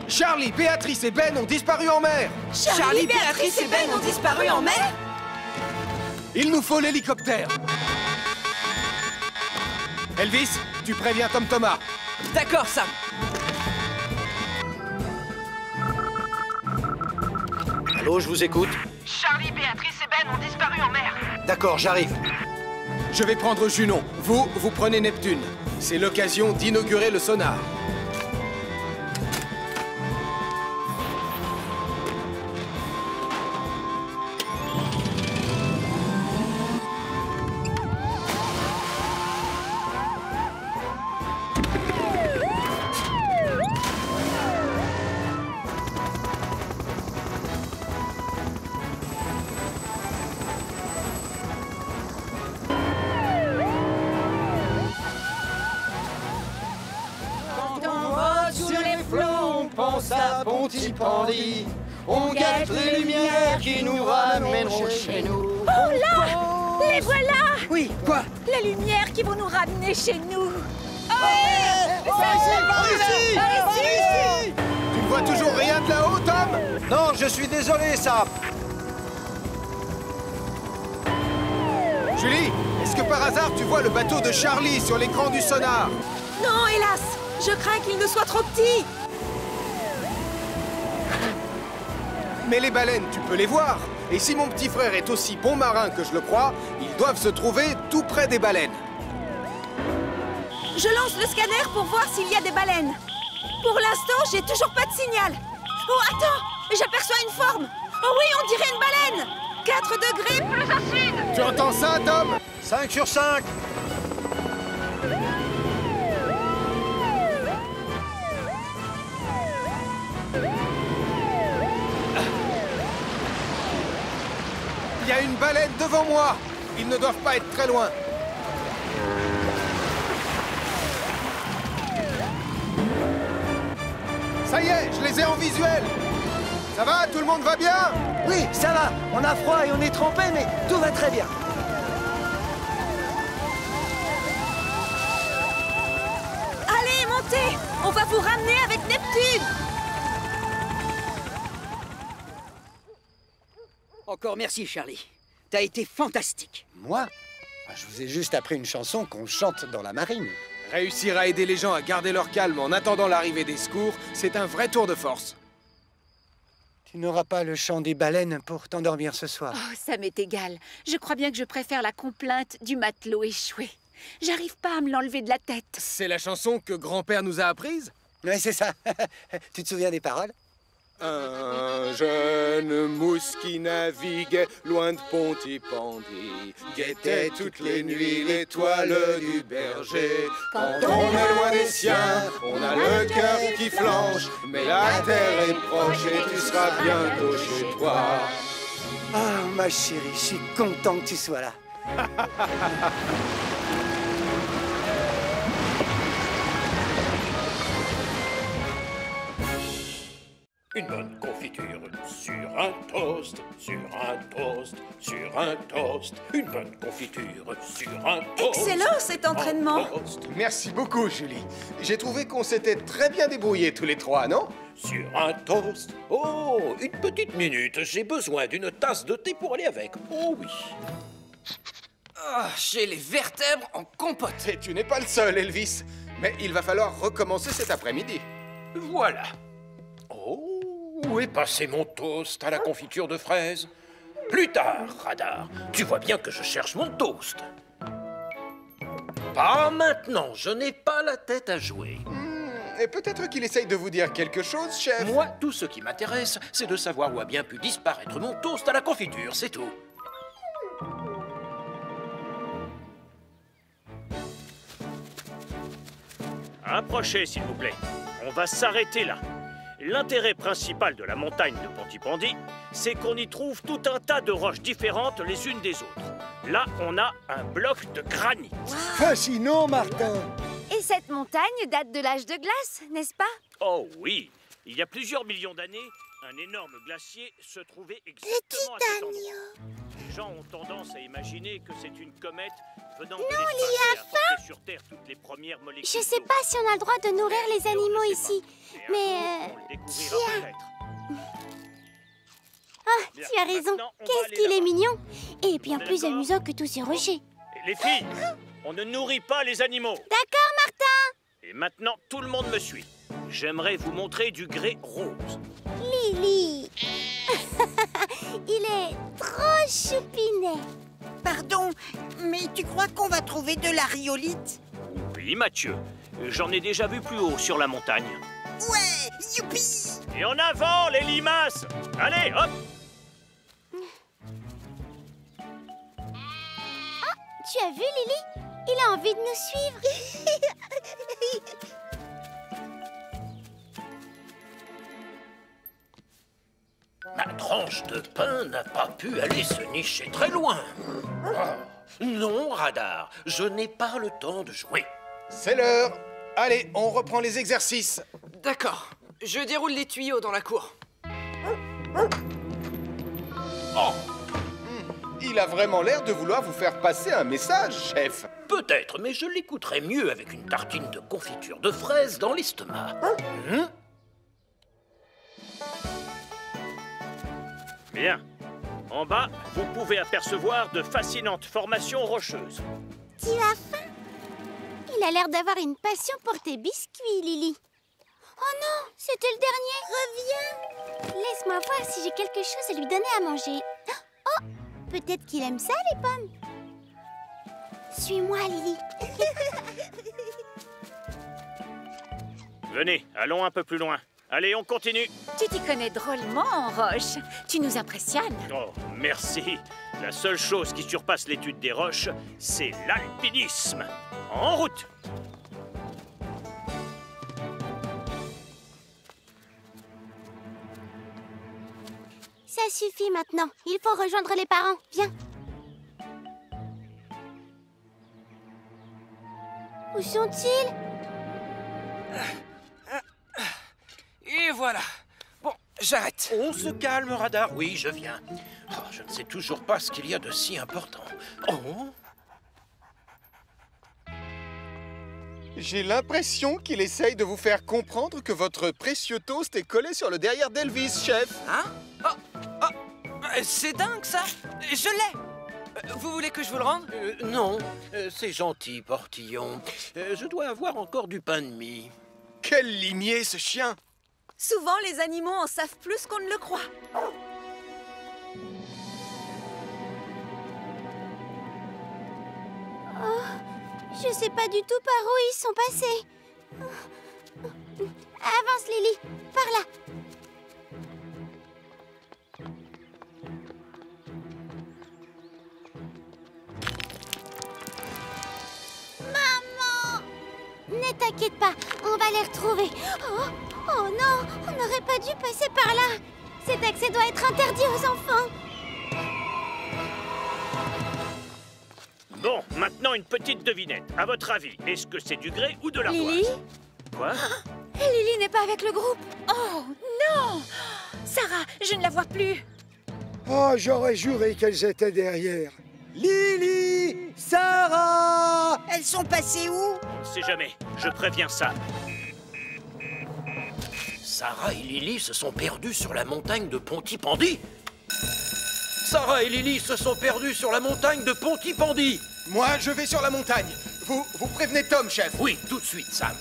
Charlie, Béatrice et Ben ont disparu en mer. Charlie, Béatrice et Ben ont disparu en mer? Il nous faut l'hélicoptère. Elvis, tu préviens Tom Thomas. D'accord, Sam. Allô, je vous écoute. Charlie, Béatrice et Ben ont disparu en mer. D'accord, j'arrive. Je vais prendre Junon. Vous prenez Neptune. C'est l'occasion d'inaugurer le sonar. Pontypandy, on guette les lumières qui nous ramèneront chez nous. Oh là! Les voilà! Oui, quoi? Les lumières qui vont nous ramener chez nous. Par ici! Tu ne vois toujours rien de là-haut, Tom? Non, je suis désolé, Sam. Julie, est-ce que par hasard tu vois le bateau de Charlie sur l'écran du sonar? Non, hélas! Je crains qu'il ne soit trop petit. Mais les baleines, tu peux les voir. Et si mon petit frère est aussi bon marin que je le crois, ils doivent se trouver tout près des baleines. Je lance le scanner pour voir s'il y a des baleines. Pour l'instant, j'ai toujours pas de signal. Oh, attends! J'aperçois une forme. Oh oui, on dirait une baleine. 4 degrés plus à sud. Tu entends ça, Tom? 5 sur 5. Il y a une baleine devant moi. Ils ne doivent pas être très loin. Ça y est, je les ai en visuel. Ça va? Tout le monde va bien? Oui, ça va. On a froid et on est trempé, mais tout va très bien. Allez, montez! On va vous ramener avec Neptune. Encore merci, Charlie. T'as été fantastique. Moi? Je vous ai juste appris une chanson qu'on chante dans la marine. Réussir à aider les gens à garder leur calme en attendant l'arrivée des secours, c'est un vrai tour de force. Tu n'auras pas le chant des baleines pour t'endormir ce soir. Oh, ça m'est égal. Je crois bien que je préfère la complainte du matelot échoué. J'arrive pas à me l'enlever de la tête. C'est la chanson que grand-père nous a apprise? Oui, c'est ça. Tu te souviens des paroles? Un jeune mousse qui naviguait loin de Pontypandy guettait toutes les nuits l'étoile du berger. Quand on est loin des siens, on a le cœur qui flanche, mais la terre est proche et tu seras bientôt chez toi. Ah, ma chérie, je suis content que tu sois là. Une bonne confiture sur un toast, sur un toast, sur un toast. Une bonne confiture sur un toast. Excellent cet entraînement. Merci beaucoup, Julie. J'ai trouvé qu'on s'était très bien débrouillés tous les trois, non? Sur un toast. Oh, une petite minute. J'ai besoin d'une tasse de thé pour aller avec. Oh oui. Oh, j'ai les vertèbres en compote. Et tu n'es pas le seul, Elvis. Mais il va falloir recommencer cet après-midi. Voilà. Oh, où est passé mon toast à la confiture de fraises? Plus tard, Radar. Tu vois bien que je cherche mon toast. Pas maintenant, je n'ai pas la tête à jouer. Et peut-être qu'il essaye de vous dire quelque chose, chef. Moi, tout ce qui m'intéresse, c'est de savoir où a bien pu disparaître mon toast à la confiture, c'est tout. Approchez, s'il vous plaît. On va s'arrêter là. L'intérêt principal de la montagne de Pontypandy, c'est qu'on y trouve tout un tas de roches différentes les unes des autres. Là, on a un bloc de granit. Fascinant, Martin. Et cette montagne date de l'âge de glace, n'est-ce pas? Oh oui, il y a plusieurs millions d'années, un énorme glacier se trouvait exactement à cet endroit. Les gens ont tendance à imaginer que c'est une comète venant de l'espace qui a apporté sur Terre toutes les premières molécules. Je sais pas si on a le droit de nourrir les animaux ici, mais... Tiens. Ah, tu as raison. Qu'est-ce qu'il est mignon. Et bien plus amusant que tous ces rochers. Les filles, on ne nourrit pas les animaux. D'accord, Martin. Et maintenant, tout le monde me suit. J'aimerais vous montrer du grès rose. Lily. Il est trop choupinet. Pardon, mais tu crois qu'on va trouver de la rhyolite? Oui, Mathieu. J'en ai déjà vu plus haut sur la montagne. Ouais, youpi! Et en avant, les limaces! Allez, hop! Ah, tu as vu, Lily? Il a envie de nous suivre. Ma tranche de pain n'a pas pu aller se nicher très loin. Oh, non, Radar, je n'ai pas le temps de jouer. C'est l'heure. Allez, on reprend les exercices. D'accord. Je déroule les tuyaux dans la cour. Oh. Il a vraiment l'air de vouloir vous faire passer un message, chef. Peut-être, mais je l'écouterais mieux avec une tartine de confiture de fraises dans l'estomac. Bien. En bas, vous pouvez apercevoir de fascinantes formations rocheuses. Tu as faim? Il a l'air d'avoir une passion pour tes biscuits, Lily. Oh non, c'était le dernier. Reviens. Laisse-moi voir si j'ai quelque chose à lui donner à manger. Oh, peut-être qu'il aime ça, les pommes. Suis-moi, Lily. Venez, allons un peu plus loin. Allez, on continue. Tu t'y connais drôlement en roche. Tu nous impressionnes. Oh, merci. La seule chose qui surpasse l'étude des roches, c'est l'alpinisme. En route! Ça suffit maintenant. Il faut rejoindre les parents. Viens. Où sont-ils? Et voilà. Bon, j'arrête. On se calme, Radar. Oui, je viens. Oh, je ne sais toujours pas ce qu'il y a de si important. Oh! J'ai l'impression qu'il essaye de vous faire comprendre que votre précieux toast est collé sur le derrière d'Elvis, chef. Hein? C'est dingue, ça. Je l'ai. Vous voulez que je vous le rende? Non, c'est gentil, Portillon. Je dois avoir encore du pain de mie. Quel limier, ce chien! Souvent, les animaux en savent plus qu'on ne le croit. Oh, je sais pas du tout par où ils sont passés. Avance, Lily. Par là. Maman! Ne t'inquiète pas, on va les retrouver. Oh non, on n'aurait pas dû passer par là. Cet accès doit être interdit aux enfants. Bon, maintenant une petite devinette. À votre avis, est-ce que c'est du grès ou de l'ardoise? Lily? Quoi? Lily n'est pas avec le groupe. Oh non! Sarah, je ne la vois plus. Oh, j'aurais juré qu'elles étaient derrière. Lily! Sarah! Elles sont passées où? On ne sait jamais. Je préviens Sam. Sarah et Lily se sont perdus sur la montagne de Pontypandy. Sarah et Lily se sont perdus sur la montagne de Pontypandy. Moi, je vais sur la montagne. Vous prévenez Tom, chef. Oui, tout de suite, Sam.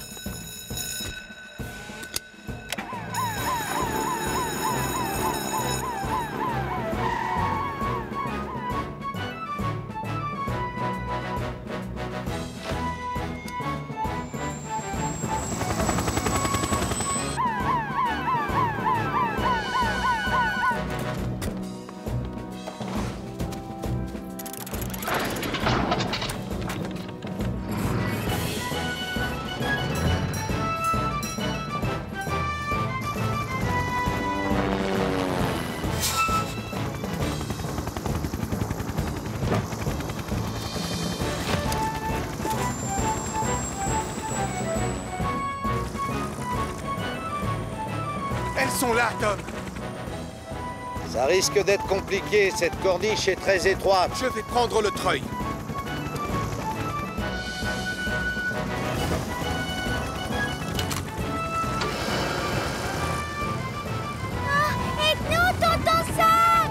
Elles sont là, Tom. Ça risque d'être compliqué, cette corniche est très étroite. Je vais prendre le treuil. Aide-nous, tonton Sam!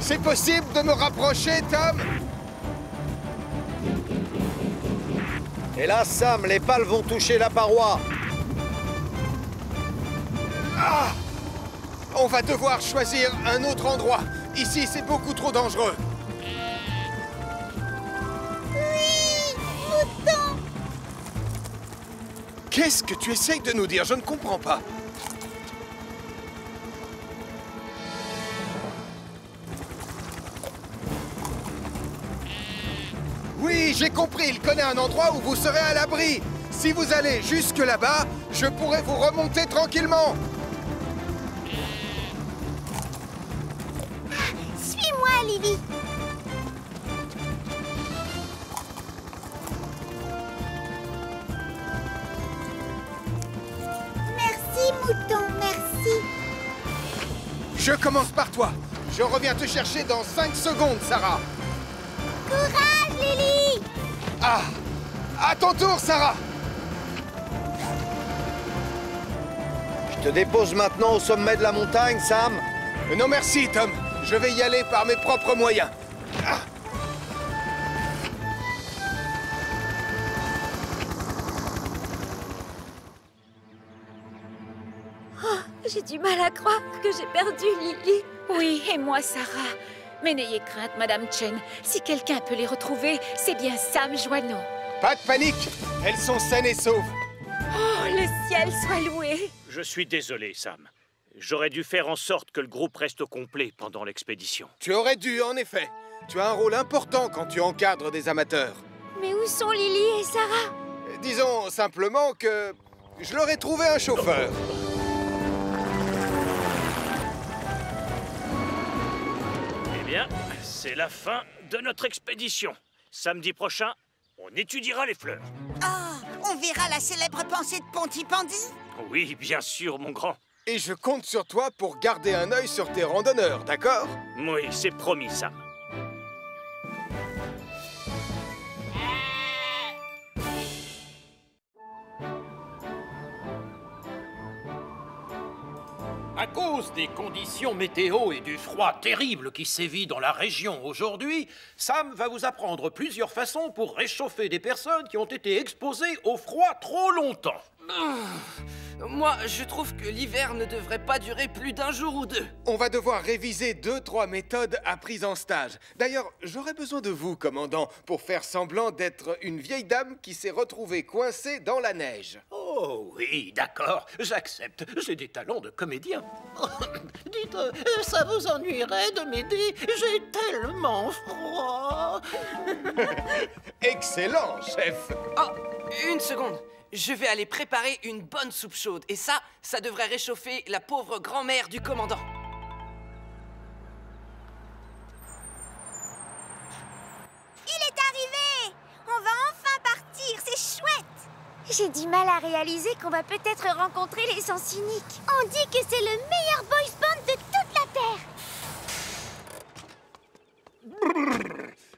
C'est possible de me rapprocher, Tom? Et là, Sam, les pales vont toucher la paroi. Ah! On va devoir choisir un autre endroit. Ici, c'est beaucoup trop dangereux. Oui, mouton. Qu'est-ce que tu essayes de nous dire? Je ne comprends pas. Oui, j'ai compris. Il connaît un endroit où vous serez à l'abri. Si vous allez jusque là-bas, je pourrai vous remonter tranquillement. Suis-moi, Lily. Merci, mouton, merci. Je commence par toi. Je reviens te chercher dans 5 secondes, Sarah. Courage, Lily. Ah! À ton tour, Sarah. Je te dépose maintenant au sommet de la montagne, Sam. Non, merci, Tom. Je vais y aller par mes propres moyens. Ah! J'ai du mal à croire que j'ai perdu Lily. Oui, et moi, Sarah. Mais n'ayez crainte, Madame Chen. Si quelqu'un peut les retrouver, c'est bien Sam Joanneau. Pas de panique. Elles sont saines et sauves. Oh, le ciel soit loué. Je suis désolé, Sam. J'aurais dû faire en sorte que le groupe reste complet pendant l'expédition. Tu aurais dû, en effet. Tu as un rôle important quand tu encadres des amateurs. Mais où sont Lily et Sarah? Disons simplement que je leur ai trouvé un chauffeur. Eh bien, c'est la fin de notre expédition. Samedi prochain, on étudiera les fleurs. Ah, on verra la célèbre pensée de Pontypandy. Oui, bien sûr, mon grand. Et je compte sur toi pour garder un œil sur tes randonneurs, d'accord? Oui, c'est promis, Sam. À cause des conditions météo et du froid terrible qui sévit dans la région aujourd'hui, Sam va vous apprendre plusieurs façons pour réchauffer des personnes qui ont été exposées au froid trop longtemps. Moi, je trouve que l'hiver ne devrait pas durer plus d'un jour ou deux. On va devoir réviser 2-3 méthodes apprises en stage. D'ailleurs, j'aurais besoin de vous, commandant, pour faire semblant d'être une vieille dame qui s'est retrouvée coincée dans la neige. Oh oui, d'accord, j'accepte. J'ai des talents de comédien. Dites, ça vous ennuierait de m'aider? J'ai tellement froid. Excellent, chef. Oh, une seconde. Je vais aller préparer une bonne soupe chaude. Et ça devrait réchauffer la pauvre grand-mère du commandant. Il est arrivé. On va enfin partir, c'est chouette. J'ai du mal à réaliser qu'on va peut-être rencontrer les Sens Uniques. On dit que c'est le meilleur boys band de toute la Terre.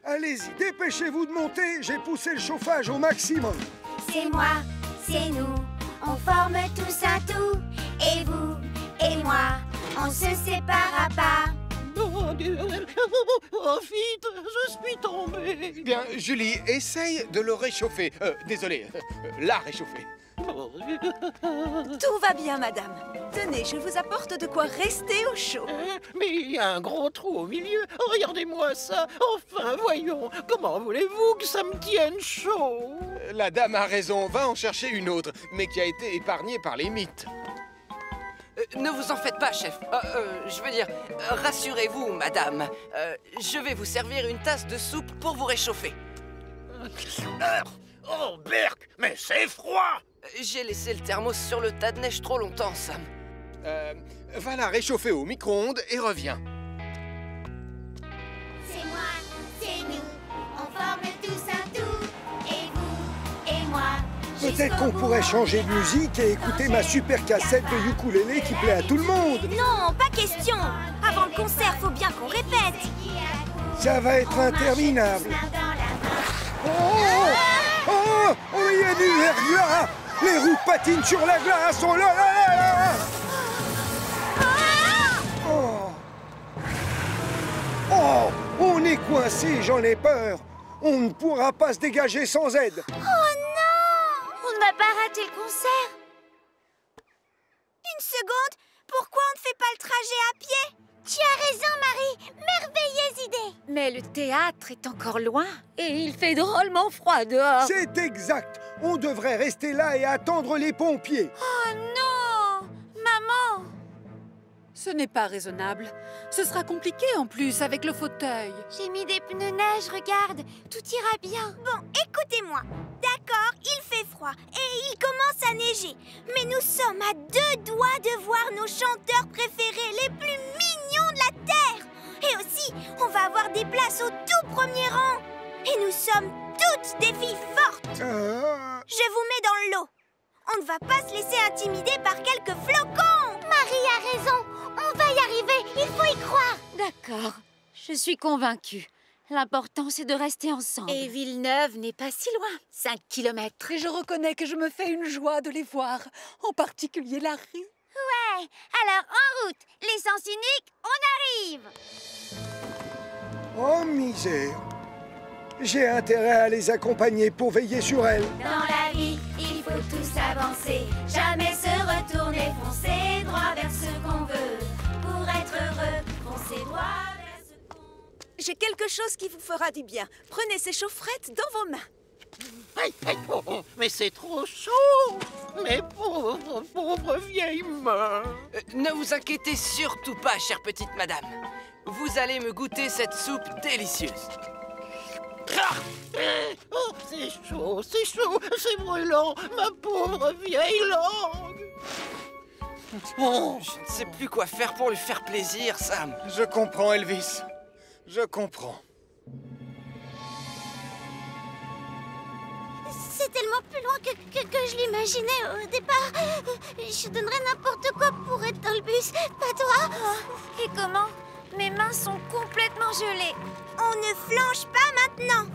Allez-y, dépêchez-vous de monter. J'ai poussé le chauffage au maximum. C'est moi, c'est nous, on forme tous un tout. Et vous, et moi, on se séparera pas. Oh, vite, je suis tombée. Bien, Julie, essaye de le réchauffer. Désolé, la réchauffer. Tout va bien, madame. Tenez, je vous apporte de quoi rester au chaud. Mais il y a un gros trou au milieu. Regardez-moi ça. Enfin, voyons. Comment voulez-vous que ça me tienne chaud? La dame a raison. Va en chercher une autre, mais qui a été épargnée par les mythes. Ne vous en faites pas, chef. Je veux dire, rassurez-vous, madame. Je vais vous servir une tasse de soupe pour vous réchauffer. Oh, Berk, mais c'est froid! J'ai laissé le thermos sur le tas de neige trop longtemps, Sam. Va la réchauffer au micro-ondes et reviens. C'est moi, c'est nous, on forme tous un tout. Et vous, et moi, je Peut-être qu'on pourrait changer de musique et écouter ma super cassette de ukulélé qui plaît à tout le monde. Non, pas question. Avant le concert, faut bien qu'on répète. Ça va être interminable. Oh, il y a du verglas. Les roues patinent sur la glace. Oh là là là là. Oh, on est coincé, j'en ai peur. On ne pourra pas se dégager sans aide. Oh non! On ne va pas rater le concert. Une seconde, pourquoi on ne fait pas le trajet à pied? Tu as raison, Marie. Merveilleuse idée. Mais le théâtre est encore loin et il fait drôlement froid dehors. C'est exact. On devrait rester là et attendre les pompiers. Oh non! Maman! Ce n'est pas raisonnable. Ce sera compliqué en plus avec le fauteuil. J'ai mis des pneus neige, regarde. Tout ira bien. Bon, écoutez-moi. D'accord, il fait froid et il commence à neiger. Mais nous sommes à 2 doigts de voir nos chanteurs préférés les plus mignons de la Terre. Et aussi, on va avoir des places au tout premier rang. Et nous sommes toutes des filles fortes. Je vous mets dans l'eau. On ne va pas se laisser intimider par quelques flocons. Marie a raison. On va y arriver. Il faut y croire. D'accord, je suis convaincue. L'important, c'est de rester ensemble. Et Villeneuve n'est pas si loin. 5 kilomètres. Et je reconnais que je me fais une joie de les voir. En particulier Larry. Ouais, alors en route. L'essence unique, on arrive. Oh, misère. J'ai intérêt à les accompagner pour veiller sur elles. Dans la vie, il faut tous avancer. Jamais se retourner, foncer droit vers ce qu'on veut. Pour être heureux, foncer droit vers ce qu'on veut. J'ai quelque chose qui vous fera du bien. Prenez ces chaufferettes dans vos mains. Mais c'est trop chaud. Mes pauvres vieilles mains. Ne vous inquiétez surtout pas, chère petite madame. Vous allez me goûter cette soupe délicieuse. Oh, c'est chaud, c'est brûlant, ma pauvre vieille langue. Oh, je ne sais plus quoi faire pour lui faire plaisir, Sam. Je comprends, Elvis. Je comprends. C'est tellement plus loin que je l'imaginais au départ. Je donnerais n'importe quoi pour être dans le bus, pas toi. Et comment? Mes mains sont complètement gelées. On ne flanche pas maintenant.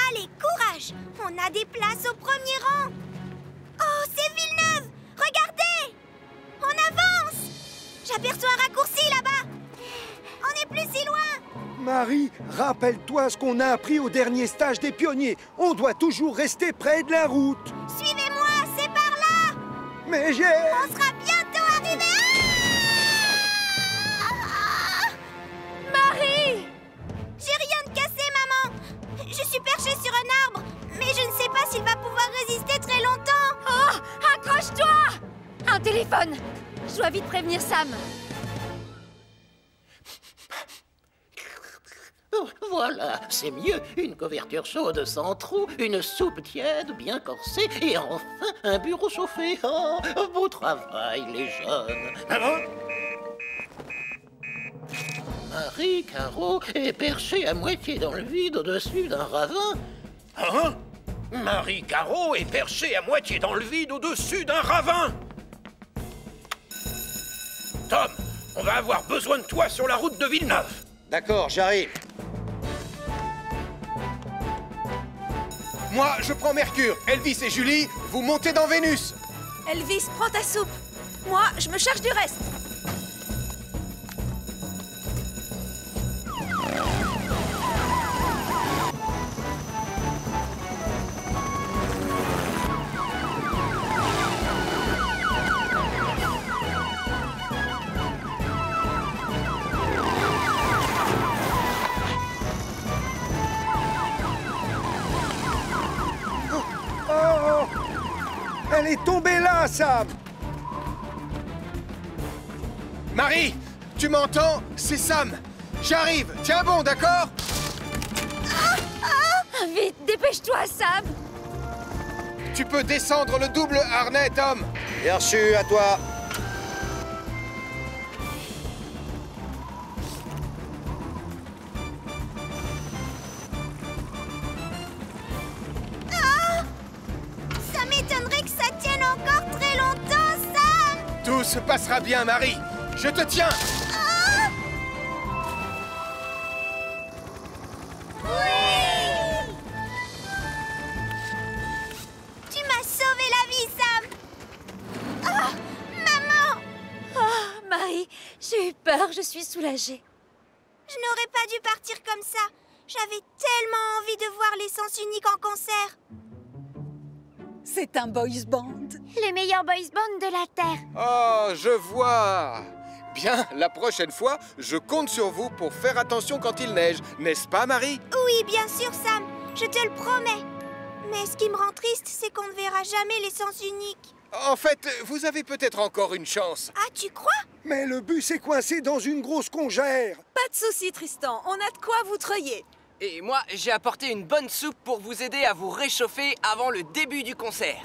Allez, courage. On a des places au premier rang. Oh, c'est Villeneuve. Regardez. On avance. J'aperçois un raccourci là-bas. On n'est plus si loin. Marie, rappelle-toi ce qu'on a appris au dernier stage des pionniers. On doit toujours rester près de la route. Suivez-moi, c'est par là. Mais j'ai... On sera bientôt arrivés. Marie! J'ai rien de cassé, maman. Je suis perchée sur un arbre, mais je ne sais pas s'il va pouvoir résister très longtemps. Oh! Accroche-toi! Un téléphone! Je dois vite prévenir Sam. Voilà, c'est mieux. Une couverture chaude sans trou, une soupe tiède, bien corsée, et enfin un bureau chauffé. Oh, beau travail, les jeunes. Marie Caro est perchée à moitié dans le vide au-dessus d'un ravin. Hein? Marie Caro est perchée à moitié dans le vide au-dessus d'un ravin. Tom, on va avoir besoin de toi sur la route de Villeneuve. D'accord, j'arrive. Moi, je prends Mercure. Elvis et Julie, vous montez dans Vénus. Elvis, prends ta soupe. Moi, je me charge du reste. Oh! Elle est tombée là, Sam! Marie, tu m'entends? C'est Sam. J'arrive. Tiens bon, d'accord? Vite, dépêche-toi, Sam! Tu peux descendre le double harnais, Tom. Bien reçu, à toi. Ça m'étonnerait se passera bien, Marie. Je te tiens. Oui! Tu m'as sauvé la vie, Sam. Oh, maman! Oh, Marie, j'ai eu peur, je suis soulagée. Je n'aurais pas dû partir comme ça. J'avais tellement envie de voir les Sens Uniques en concert. C'est un boys band. Le meilleur boys band de la Terre. Oh, je vois. Bien, la prochaine fois, je compte sur vous pour faire attention quand il neige. N'est-ce pas, Marie? Oui, bien sûr, Sam. Je te le promets. Mais ce qui me rend triste, c'est qu'on ne verra jamais les Sens Uniques. En fait, vous avez peut-être encore une chance. Ah, tu crois? Mais le bus est coincé dans une grosse congère. Pas de souci, Tristan. On a de quoi vous treuiller. Et moi, j'ai apporté une bonne soupe pour vous aider à vous réchauffer avant le début du concert.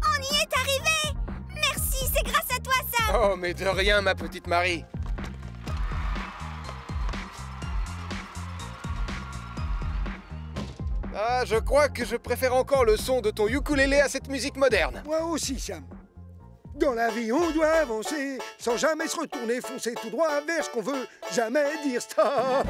On y est arrivé! Merci, c'est grâce à toi, Sam! Oh, mais de rien, ma petite Marie. Ah, je crois que je préfère encore le son de ton ukulélé à cette musique moderne. Moi aussi, Sam. Dans la vie, on doit avancer, sans jamais se retourner, foncer tout droit vers ce qu'on veut, jamais dire stop.